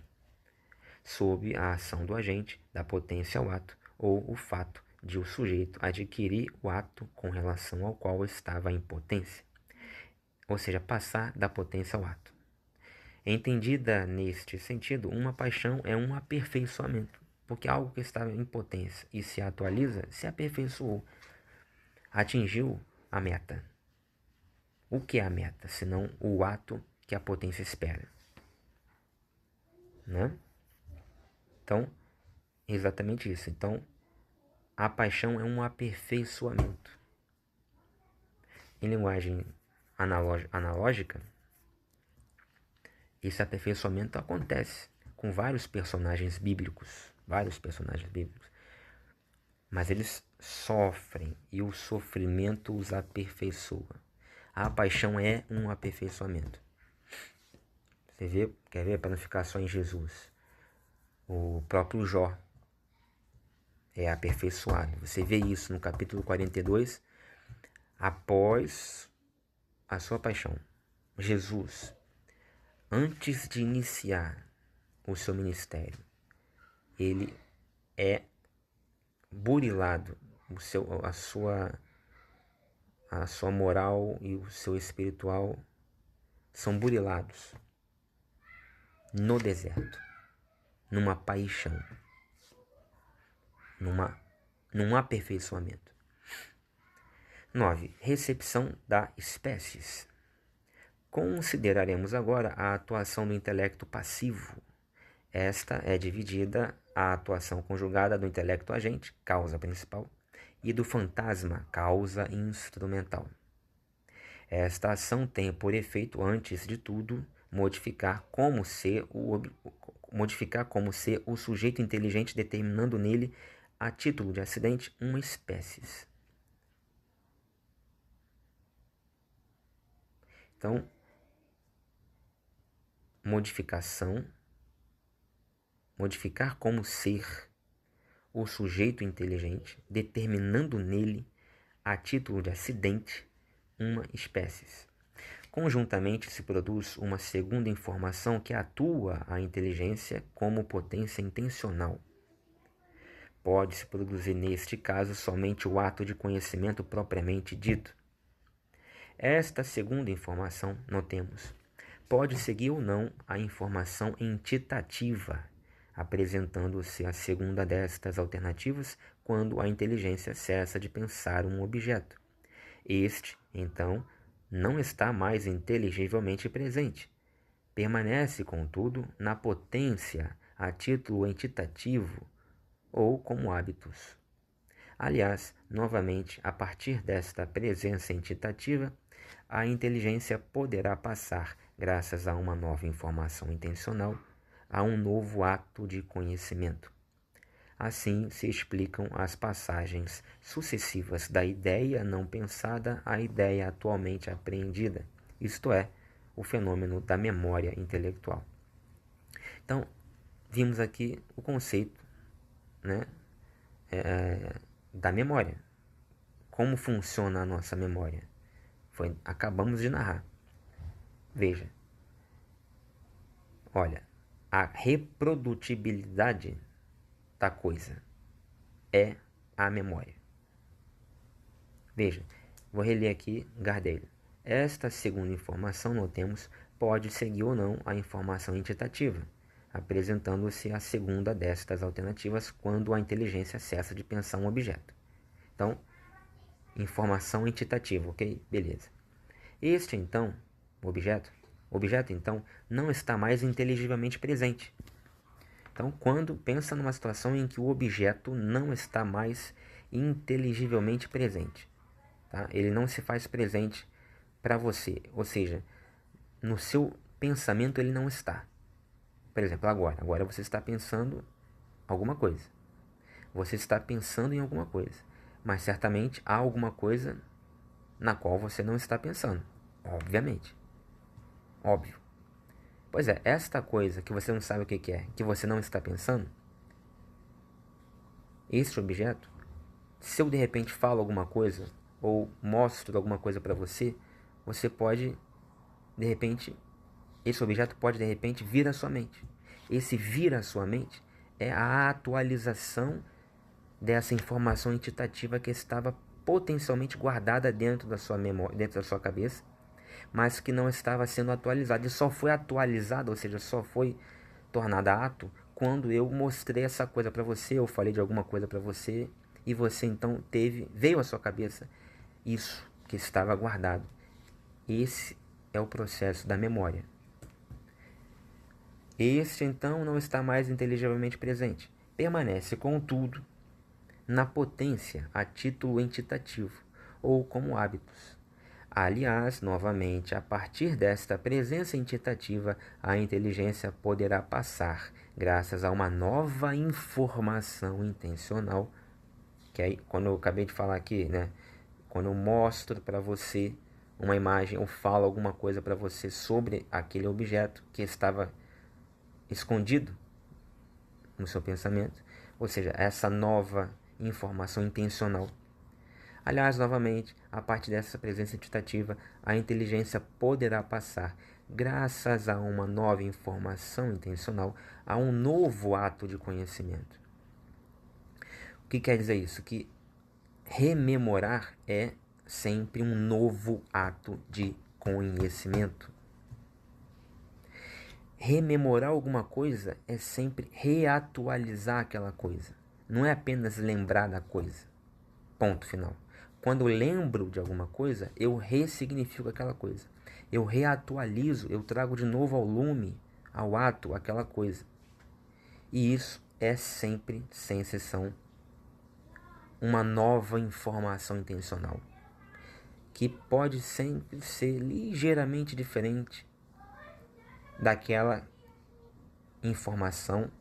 sob a ação do agente, da potência ao ato, ou o fato de o sujeito adquirir o ato com relação ao qual estava em potência, ou seja, passar da potência ao ato. Entendida neste sentido, uma paixão é um aperfeiçoamento, porque algo que estava em potência e se atualiza, se aperfeiçoou, atingiu a meta. O que é a meta, senão o ato que a potência espera? Né? Então, exatamente isso. Então, a paixão é um aperfeiçoamento. Em linguagem analógica, esse aperfeiçoamento acontece com vários personagens bíblicos, mas eles sofrem e o sofrimento os aperfeiçoa. A paixão é um aperfeiçoamento. Você vê, quer ver, para não ficar só em Jesus, o próprio Jó é aperfeiçoado. Você vê isso no capítulo 42, após a sua paixão. Jesus, antes de iniciar o seu ministério, ele é burilado, a sua moral e o seu espiritual são burilados no deserto, numa paixão, num aperfeiçoamento. 9. Recepção da espécies. Consideraremos agora a atuação do intelecto passivo. Esta é dividida a atuação conjugada do intelecto agente, causa principal, e do fantasma, causa instrumental. Esta ação tem por efeito, antes de tudo, modificar como ser o sujeito inteligente, determinando nele, a título de acidente, uma espécie. Então, modificar como ser o sujeito inteligente, determinando nele, a título de acidente, uma espécie. Conjuntamente se produz uma segunda informação que atua a inteligência como potência intencional. Pode-se produzir neste caso somente o ato de conhecimento propriamente dito. Esta segunda informação, notemos, pode seguir ou não a informação entitativa, apresentando-se a segunda destas alternativas quando a inteligência cessa de pensar um objeto. Este, então, não está mais inteligivelmente presente. Permanece, contudo, na potência a título entitativo ou como hábitos. Aliás, novamente, a partir desta presença entitativa, a inteligência poderá passar, graças a uma nova informação intencional, a um novo ato de conhecimento. Assim se explicam as passagens sucessivas da ideia não pensada à ideia atualmente apreendida, isto é, o fenômeno da memória intelectual. Então, vimos aqui o conceito, né, da memória. Como funciona a nossa memória? Acabamos de narrar. Veja. Olha, a reprodutibilidade da coisa é a memória. Veja, vou reler aqui Gardel. Esta segunda informação, notemos, pode seguir ou não a informação entitativa, apresentando-se a segunda destas alternativas quando a inteligência cessa de pensar um objeto. Então, informação entitativa, ok? Beleza. Este, então, objeto, então, não está mais inteligivelmente presente. Então, quando pensa numa situação em que o objeto não está mais inteligivelmente presente. tá? Ele não se faz presente para você, ou seja, no seu pensamento ele não está. Por exemplo, agora você está pensando alguma coisa. Você está pensando em alguma coisa, mas certamente há alguma coisa na qual você não está pensando, obviamente. Óbvio. Pois é, esta coisa que você não sabe o que é, que você não está pensando, este objeto, se eu de repente falo alguma coisa ou mostro alguma coisa para você, você pode, de repente, esse objeto pode de repente vir à sua mente. Esse vir à sua mente é a atualização dessa informação entitativa que estava potencialmente guardada dentro da sua memória, dentro da sua cabeça, mas que não estava sendo atualizada. E só foi atualizada, ou seja, só foi tornada ato quando eu mostrei essa coisa para você, eu falei de alguma coisa para você e você então veio à sua cabeça isso que estava guardado. Esse é o processo da memória. Este então não está mais inteligivelmente presente. Permanece, contudo, na potência a título entitativo ou como hábitos. Aliás, novamente, a partir desta presença entitativa, a inteligência poderá passar, graças a uma nova informação intencional, que aí, quando eu acabei de falar aqui, né? Quando eu mostro para você uma imagem ou falo alguma coisa para você sobre aquele objeto que estava escondido no seu pensamento, ou seja, essa nova informação intencional. Aliás, novamente, a partir dessa presença entitativa, a inteligência poderá passar, graças a uma nova informação intencional, a um novo ato de conhecimento. O que quer dizer isso? Que rememorar é sempre um novo ato de conhecimento. Rememorar alguma coisa é sempre reatualizar aquela coisa. Não é apenas lembrar da coisa. Ponto final. Quando eu lembro de alguma coisa, eu ressignifico aquela coisa. Eu reatualizo, eu trago de novo ao lume, ao ato, aquela coisa. E isso é sempre, sem exceção, uma nova informação intencional, que pode sempre ser ligeiramente diferente daquela informação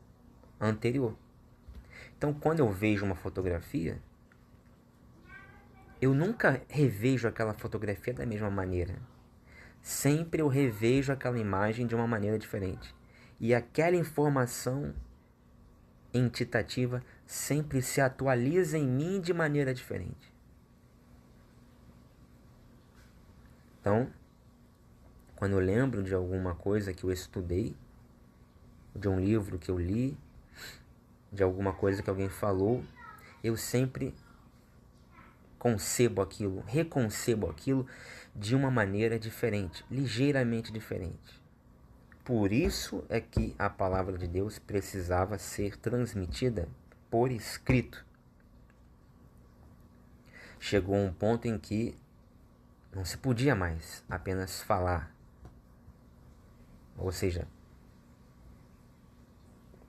anterior. Então, quando eu vejo uma fotografia, eu nunca revejo aquela fotografia da mesma maneira. Sempre eu revejo aquela imagem de uma maneira diferente. E aquela informação entitativa sempre se atualiza em mim de maneira diferente. Então, quando eu lembro de alguma coisa que eu estudei, de um livro que eu li, de alguma coisa que alguém falou, eu sempre concebo aquilo, reconcebo aquilo de uma maneira diferente, ligeiramente diferente. Por isso é que a palavra de Deus precisava ser transmitida por escrito. Chegou um ponto em que não se podia mais apenas falar. Ou seja,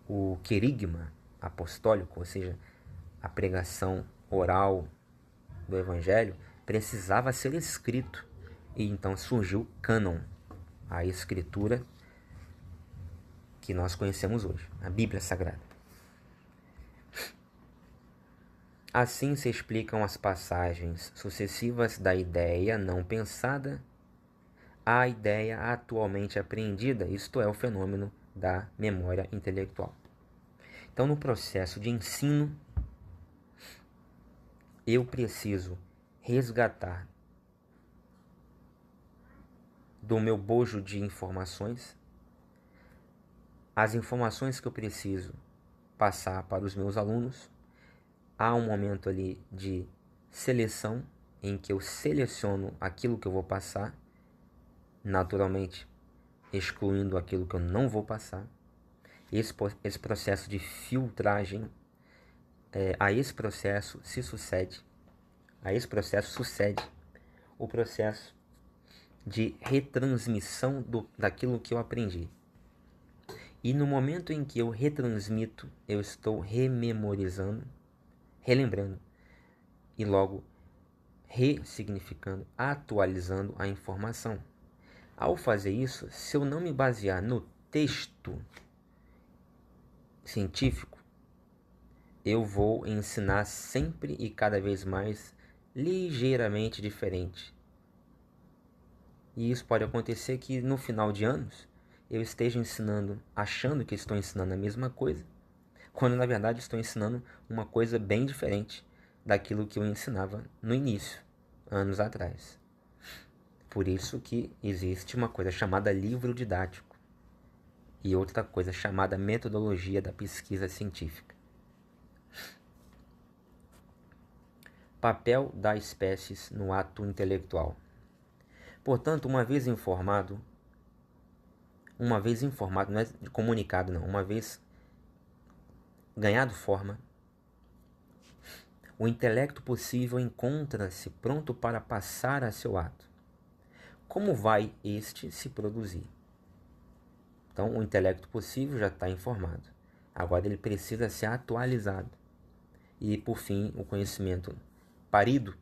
o querigma apostólico, ou seja, a pregação oral do Evangelho, precisava ser escrito. E então surgiu o cânon, a escritura que nós conhecemos hoje, a Bíblia Sagrada. Assim se explicam as passagens sucessivas da ideia não pensada à ideia atualmente apreendida, isto é, o fenômeno da memória intelectual. Então, no processo de ensino, eu preciso resgatar do meu bojo de informações as informações que eu preciso passar para os meus alunos. Há um momento ali de seleção em que eu seleciono aquilo que eu vou passar, naturalmente excluindo aquilo que eu não vou passar. Esse processo de filtragem, a esse processo sucede o processo de retransmissão daquilo que eu aprendi. E no momento em que eu retransmito, eu estou rememorizando, relembrando e logo ressignificando, atualizando a informação. Ao fazer isso, se eu não me basear no texto científico, eu vou ensinar sempre e cada vez mais ligeiramente diferente. E isso pode acontecer que no final de anos eu esteja ensinando, achando que estou ensinando a mesma coisa, quando na verdade estou ensinando uma coisa bem diferente daquilo que eu ensinava no início, anos atrás. Por isso que existe uma coisa chamada livro didático e outra coisa chamada metodologia da pesquisa científica. Papel das espécies no ato intelectual. Portanto, uma vez informado, não é comunicado não, uma vez ganhado forma, o intelecto possível encontra-se pronto para passar a seu ato. Como vai este se produzir? Então, o intelecto possível já está informado. Agora ele precisa ser atualizado. E, por fim, o conhecimento parido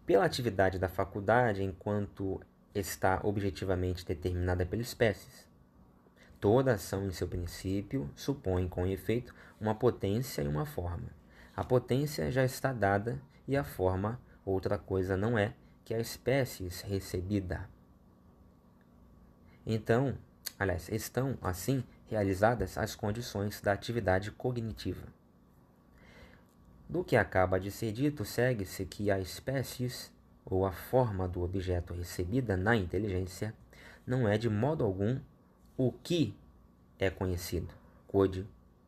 pela atividade da faculdade enquanto está objetivamente determinada pelas espécies. Toda ação em seu princípio supõe, com efeito, uma potência e uma forma. A potência já está dada e a forma outra coisa não é que a espécie recebida. Então, estão assim realizadas as condições da atividade cognitiva. Do que acaba de ser dito, segue-se que a espécies, ou a forma do objeto recebida na inteligência, não é de modo algum o que é conhecido, quod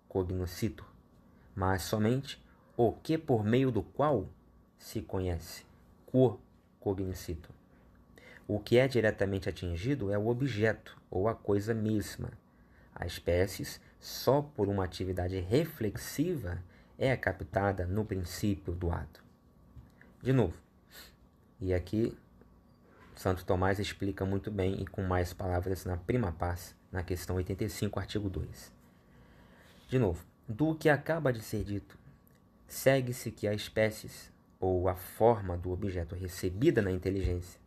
cognoscitur, mas somente o que por meio do qual se conhece, quo cognoscitur. O que é diretamente atingido é o objeto, ou a coisa mesma. A espécies, só por uma atividade reflexiva, é captada no princípio do ato. De novo, e aqui Santo Tomás explica muito bem e com mais palavras na prima pars, na questão 85, artigo 2. De novo, do que acaba de ser dito, segue-se que a espécies, ou a forma do objeto recebida na inteligência,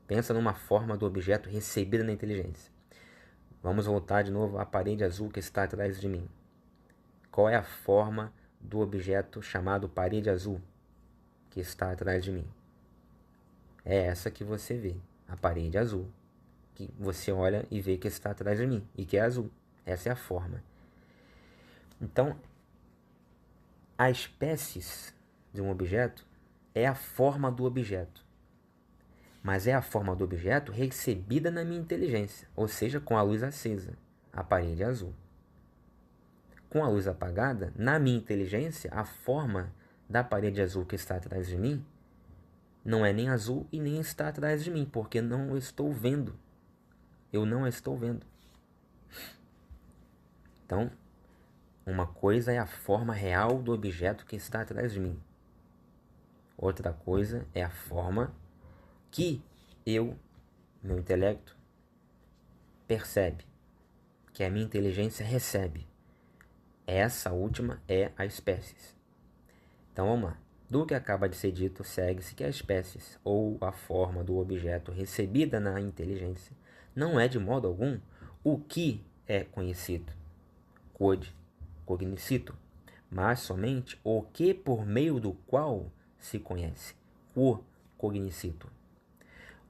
pensa numa forma do objeto recebida na inteligência. Vamos voltar de novo à parede azul que está atrás de mim. Qual é a forma do objeto chamado parede azul que está atrás de mim? É essa que você vê, a parede azul, que você olha e vê que está atrás de mim e que é azul. Essa é a forma. Então, a espécies de um objeto é a forma do objeto, mas é a forma do objeto recebida na minha inteligência, ou seja, com a luz acesa, a parede azul. Com a luz apagada, na minha inteligência, a forma da parede azul que está atrás de mim não é nem azul e nem está atrás de mim, porque não estou vendo. Eu não estou vendo. Então, uma coisa é a forma real do objeto que está atrás de mim. Outra coisa é a forma que meu intelecto, percebe, que a minha inteligência recebe. Essa última é a espécies. Então vamos lá. Do que acaba de ser dito, segue-se que a espécies, ou a forma do objeto recebida na inteligência, não é de modo algum o que é conhecido, quod cognoscitur, mas somente o que por meio do qual se conhece, quo cognoscitur.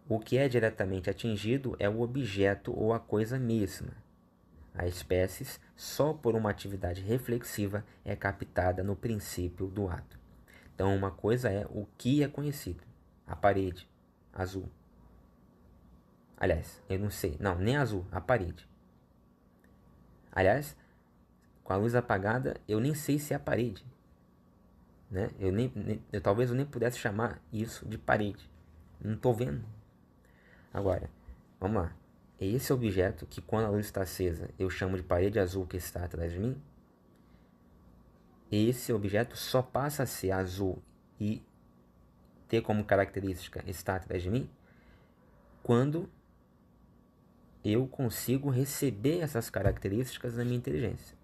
O que é diretamente atingido é o objeto ou a coisa mesma. A espécies, só por uma atividade reflexiva, é captada no princípio do ato. Então, uma coisa é o que é conhecido. A parede azul. Aliás, eu não sei. Não, nem azul, a parede. Aliás, com a luz apagada, eu nem sei se é a parede. Né? Talvez eu nem pudesse chamar isso de parede. Não estou vendo. Agora, vamos lá. Esse objeto que, quando a luz está acesa, eu chamo de parede azul que está atrás de mim, esse objeto só passa a ser azul e ter como característica estar atrás de mim quando eu consigo receber essas características na minha inteligência.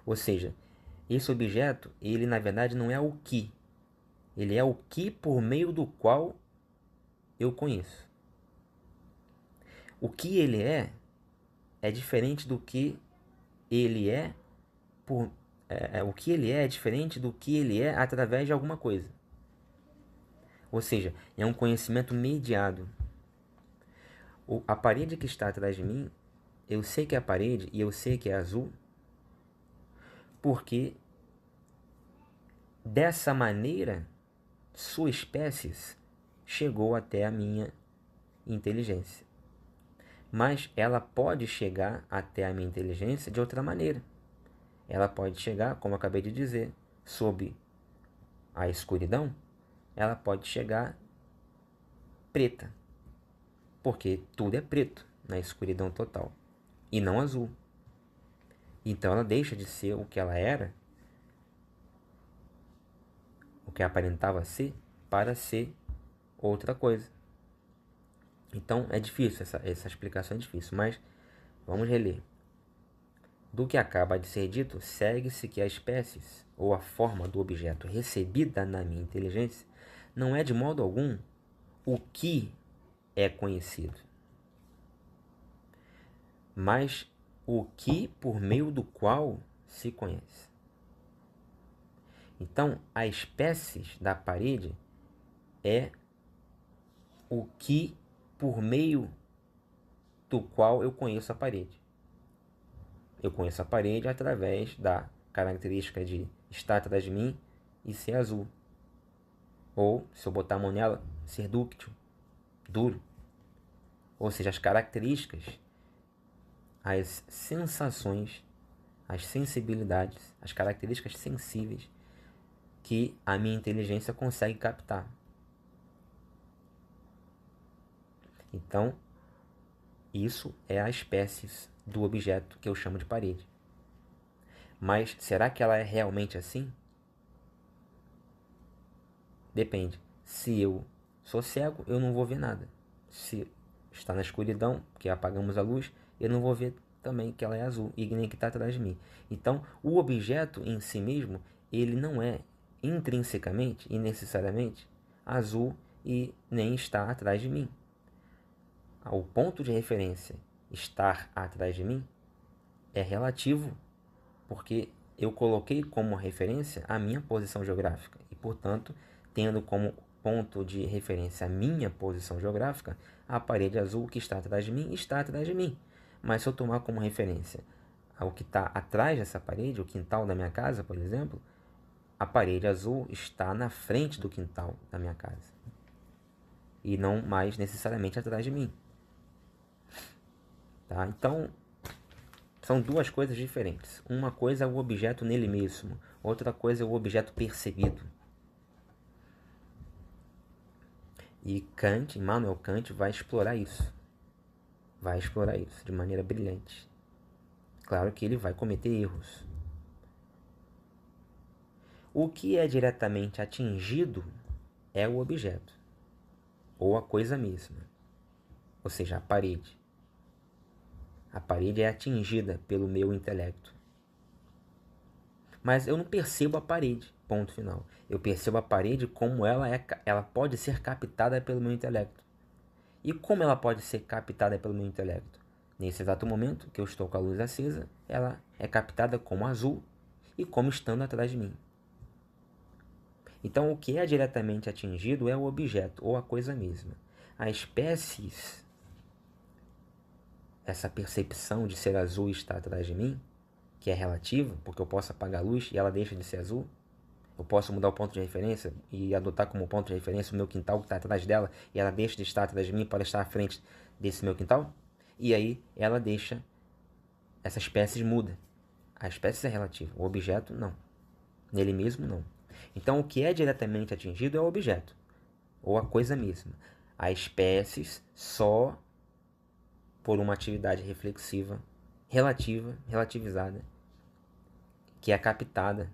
Ou seja, esse objeto, ele na verdade não é o que. Ele é o que por meio do qual eu conheço. O que ele é diferente do que ele é por o que ele é diferente do que ele é através de alguma coisa. Ou seja, é um conhecimento mediado. A parede que está atrás de mim, eu sei que é a parede e eu sei que é azul, porque dessa maneira sua espécie chegou até a minha inteligência. Mas ela pode chegar até a minha inteligência de outra maneira. Ela pode chegar, como eu acabei de dizer, sob a escuridão, ela pode chegar preta, porque tudo é preto na escuridão total, e não azul. Então ela deixa de ser o que ela era, o que aparentava ser, para ser outra coisa. Então é difícil, essa explicação é difícil, mas vamos reler. Do que acaba de ser dito, segue-se que a espécie ou a forma do objeto recebida na minha inteligência não é de modo algum o que é conhecido, mas o que por meio do qual se conhece. Então, a espécie da parede é o que por meio do qual eu conheço a parede. Eu conheço a parede através da característica de estar atrás de mim e ser azul. Ou, se eu botar a mão nela, ser dúctil, duro. Ou seja, as características, as sensações, as sensibilidades, as características sensíveis que a minha inteligência consegue captar. Então, isso é a espécie do objeto que eu chamo de parede. Mas será que ela é realmente assim? Depende. Se eu sou cego, eu não vou ver nada. Se está na escuridão, que apagamos a luz, eu não vou ver também que ela é azul e nem que está atrás de mim. Então, o objeto em si mesmo, ele não é intrinsecamente e necessariamente azul e nem está atrás de mim. O ponto de referência estar atrás de mim é relativo, porque eu coloquei como referência a minha posição geográfica e, portanto, tendo como ponto de referência a minha posição geográfica, a parede azul que está atrás de mim está atrás de mim. Mas se eu tomar como referência o que está atrás dessa parede, o quintal da minha casa, por exemplo, a parede azul está na frente do quintal da minha casa e não mais necessariamente atrás de mim. Tá? Então, são duas coisas diferentes. Uma coisa é o objeto nele mesmo, outra coisa é o objeto percebido. E Immanuel Kant vai explorar isso. Vai explorar isso de maneira brilhante. Claro que ele vai cometer erros. O que é diretamente atingido é o objeto, ou a coisa mesma, ou seja, a parede. A parede é atingida pelo meu intelecto. Mas eu não percebo a parede, ponto final. Eu percebo a parede como ela pode ser captada pelo meu intelecto. E como ela pode ser captada pelo meu intelecto? Nesse exato momento que eu estou com a luz acesa, ela é captada como azul e como estando atrás de mim. Então, o que é diretamente atingido é o objeto ou a coisa mesma. A espécie, essa percepção de ser azul e estar atrás de mim, que é relativa, porque eu posso apagar a luz e ela deixa de ser azul. Eu posso mudar o ponto de referência e adotar como ponto de referência o meu quintal que está atrás dela e ela deixa de estar atrás de mim para estar à frente desse meu quintal. E aí ela deixa, essa espécie muda. A espécie é relativa, o objeto não. Nele mesmo não. Então o que é diretamente atingido é o objeto, ou a coisa mesma. A espécie só por uma atividade reflexiva, relativizada, que é captada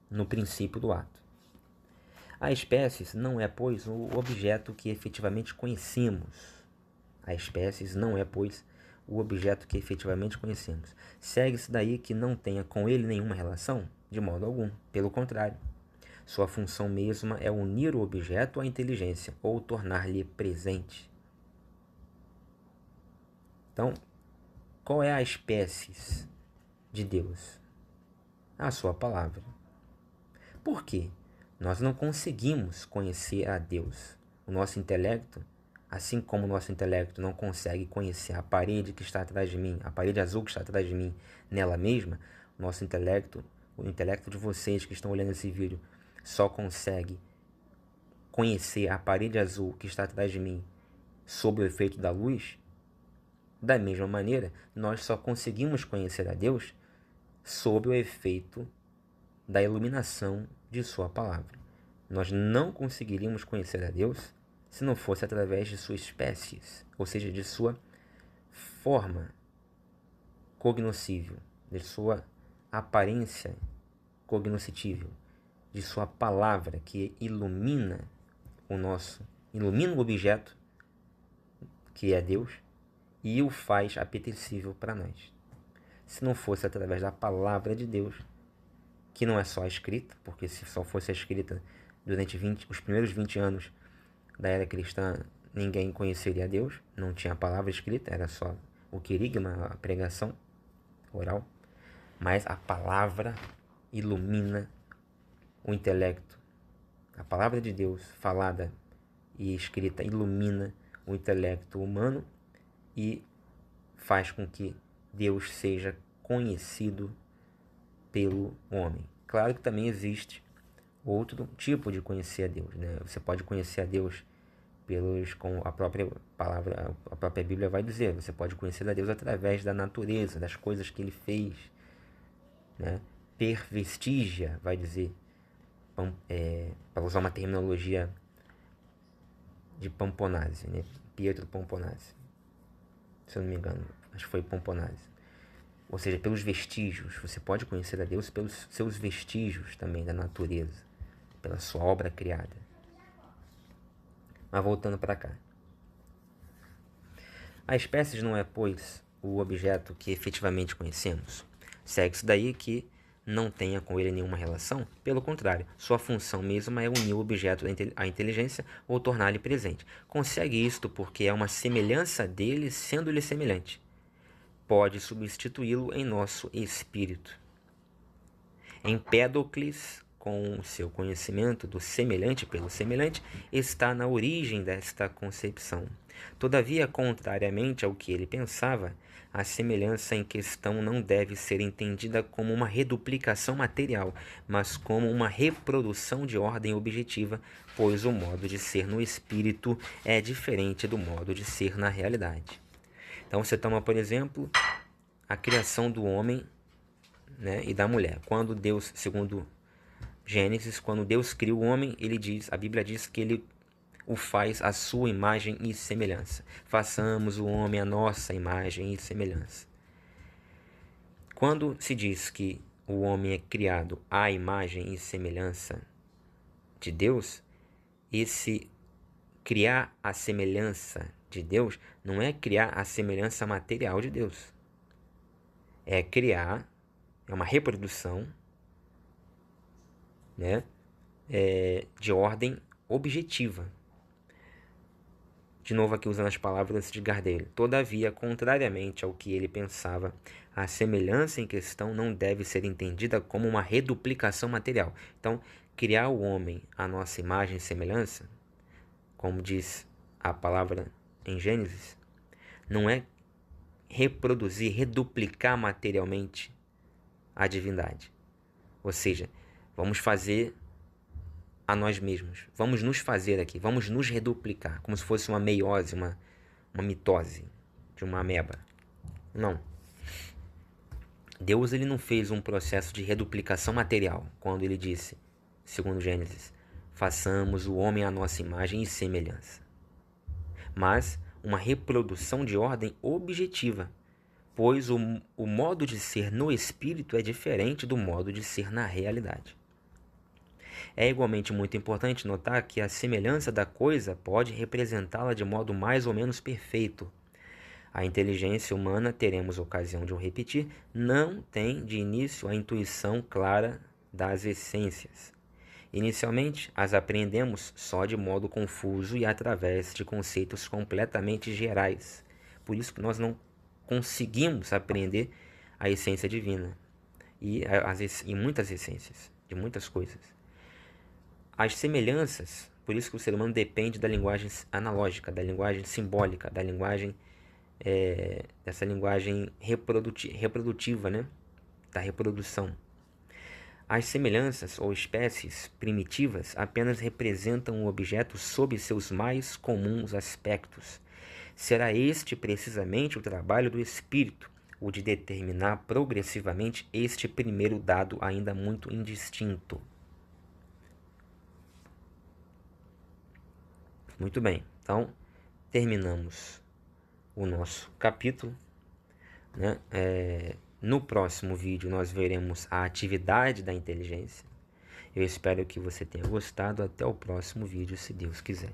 no princípio do ato. A espécie não é, pois, o objeto que efetivamente conhecemos. A espécie não é, pois, o objeto que efetivamente conhecemos. Segue-se daí que não tenha com ele nenhuma relação? De modo algum. Pelo contrário, sua função mesma é unir o objeto à inteligência ou tornar-lhe presente. Então, qual é a espécie de Deus? A sua palavra. Por quê? Nós não conseguimos conhecer a Deus. O nosso intelecto, assim como o nosso intelecto não consegue conhecer a parede que está atrás de mim, a parede azul que está atrás de mim, nela mesma, o nosso intelecto, o intelecto de vocês que estão olhando esse vídeo, só consegue conhecer a parede azul que está atrás de mim sob o efeito da luz. Da mesma maneira, nós só conseguimos conhecer a Deus sob o efeito da iluminação de sua palavra. Nós não conseguiríamos conhecer a Deus se não fosse através de sua espécie, ou seja, de sua forma cognoscível, de sua aparência cognoscitível, de sua palavra que ilumina o objeto, que é Deus, e o faz apetecível para nós. Se não fosse através da palavra de Deus, que não é só escrita, porque se só fosse escrita durante os primeiros 20 anos da era cristã, ninguém conheceria a Deus, não tinha a palavra escrita, era só o querigma, a pregação oral. Mas a palavra ilumina o intelecto. A palavra de Deus, falada e escrita, ilumina o intelecto humano e faz com que Deus seja conhecido pelo homem. Claro que também existe outro tipo de conhecer a Deus, né? Você pode conhecer a Deus com a própria palavra, a própria Bíblia vai dizer, você pode conhecer a Deus através da natureza, das coisas que ele fez, né? Per vestígia, vai dizer, para usar uma terminologia de Pomponazzi, né? Pietro Pomponazzi, se eu não me engano, acho que foi Pomponazzi. Ou seja, pelos vestígios. Você pode conhecer a Deus pelos seus vestígios também da natureza, pela sua obra criada. Mas voltando para cá. A espécie não é, pois, o objeto que efetivamente conhecemos. Segue-se daí que não tenha com ele nenhuma relação. Pelo contrário, sua função mesma é unir o objeto à inteligência ou tornar-lhe presente. Consegue isto porque é uma semelhança dele sendo-lhe semelhante. Pode substituí-lo em nosso espírito. Empédocles, com o seu conhecimento do semelhante pelo semelhante, está na origem desta concepção. Todavia, contrariamente ao que ele pensava, a semelhança em questão não deve ser entendida como uma reduplicação material, mas como uma reprodução de ordem objetiva, pois o modo de ser no espírito é diferente do modo de ser na realidade. Então você toma, por exemplo, a criação do homem, né, e da mulher. Quando Deus, segundo Gênesis, quando Deus cria o homem, a Bíblia diz que ele o faz à sua imagem e semelhança. Façamos o homem à nossa imagem e semelhança. Quando se diz que o homem é criado à imagem e semelhança de Deus, esse criar a semelhança de Deus não é criar a semelhança material de Deus. É uma reprodução, né, de ordem objetiva. De novo aqui usando as palavras de Gardel. Todavia, contrariamente ao que ele pensava, a semelhança em questão não deve ser entendida como uma reduplicação material. Então, criar o homem à nossa imagem e semelhança, como diz a palavra em Gênesis, não é reproduzir, reduplicar materialmente a divindade. Ou seja, vamos fazer a nós mesmos. Vamos nos fazer aqui, vamos nos reduplicar, como se fosse uma meiose, uma mitose de uma ameba. Não. Deus ele não fez um processo de reduplicação material quando ele disse, segundo Gênesis, façamos o homem à nossa imagem e semelhança. Mas uma reprodução de ordem objetiva, pois o modo de ser no espírito é diferente do modo de ser na realidade. É igualmente muito importante notar que a semelhança da coisa pode representá-la de modo mais ou menos perfeito. A inteligência humana, teremos ocasião de o repetir, não tem de início a intuição clara das essências. Inicialmente, as apreendemos só de modo confuso e através de conceitos completamente gerais. Por isso que nós não conseguimos apreender a essência divina e muitas essências, de muitas coisas. As semelhanças, por isso que o ser humano depende da linguagem analógica, da linguagem simbólica, da linguagem, dessa linguagem reprodutiva, né? Da reprodução. As semelhanças ou espécies primitivas apenas representam o objeto sob seus mais comuns aspectos. Será este precisamente o trabalho do espírito, o de determinar progressivamente este primeiro dado ainda muito indistinto. Muito bem, então terminamos o nosso capítulo, né? No próximo vídeo nós veremos a atividade da inteligência. Eu espero que você tenha gostado. Até o próximo vídeo, se Deus quiser.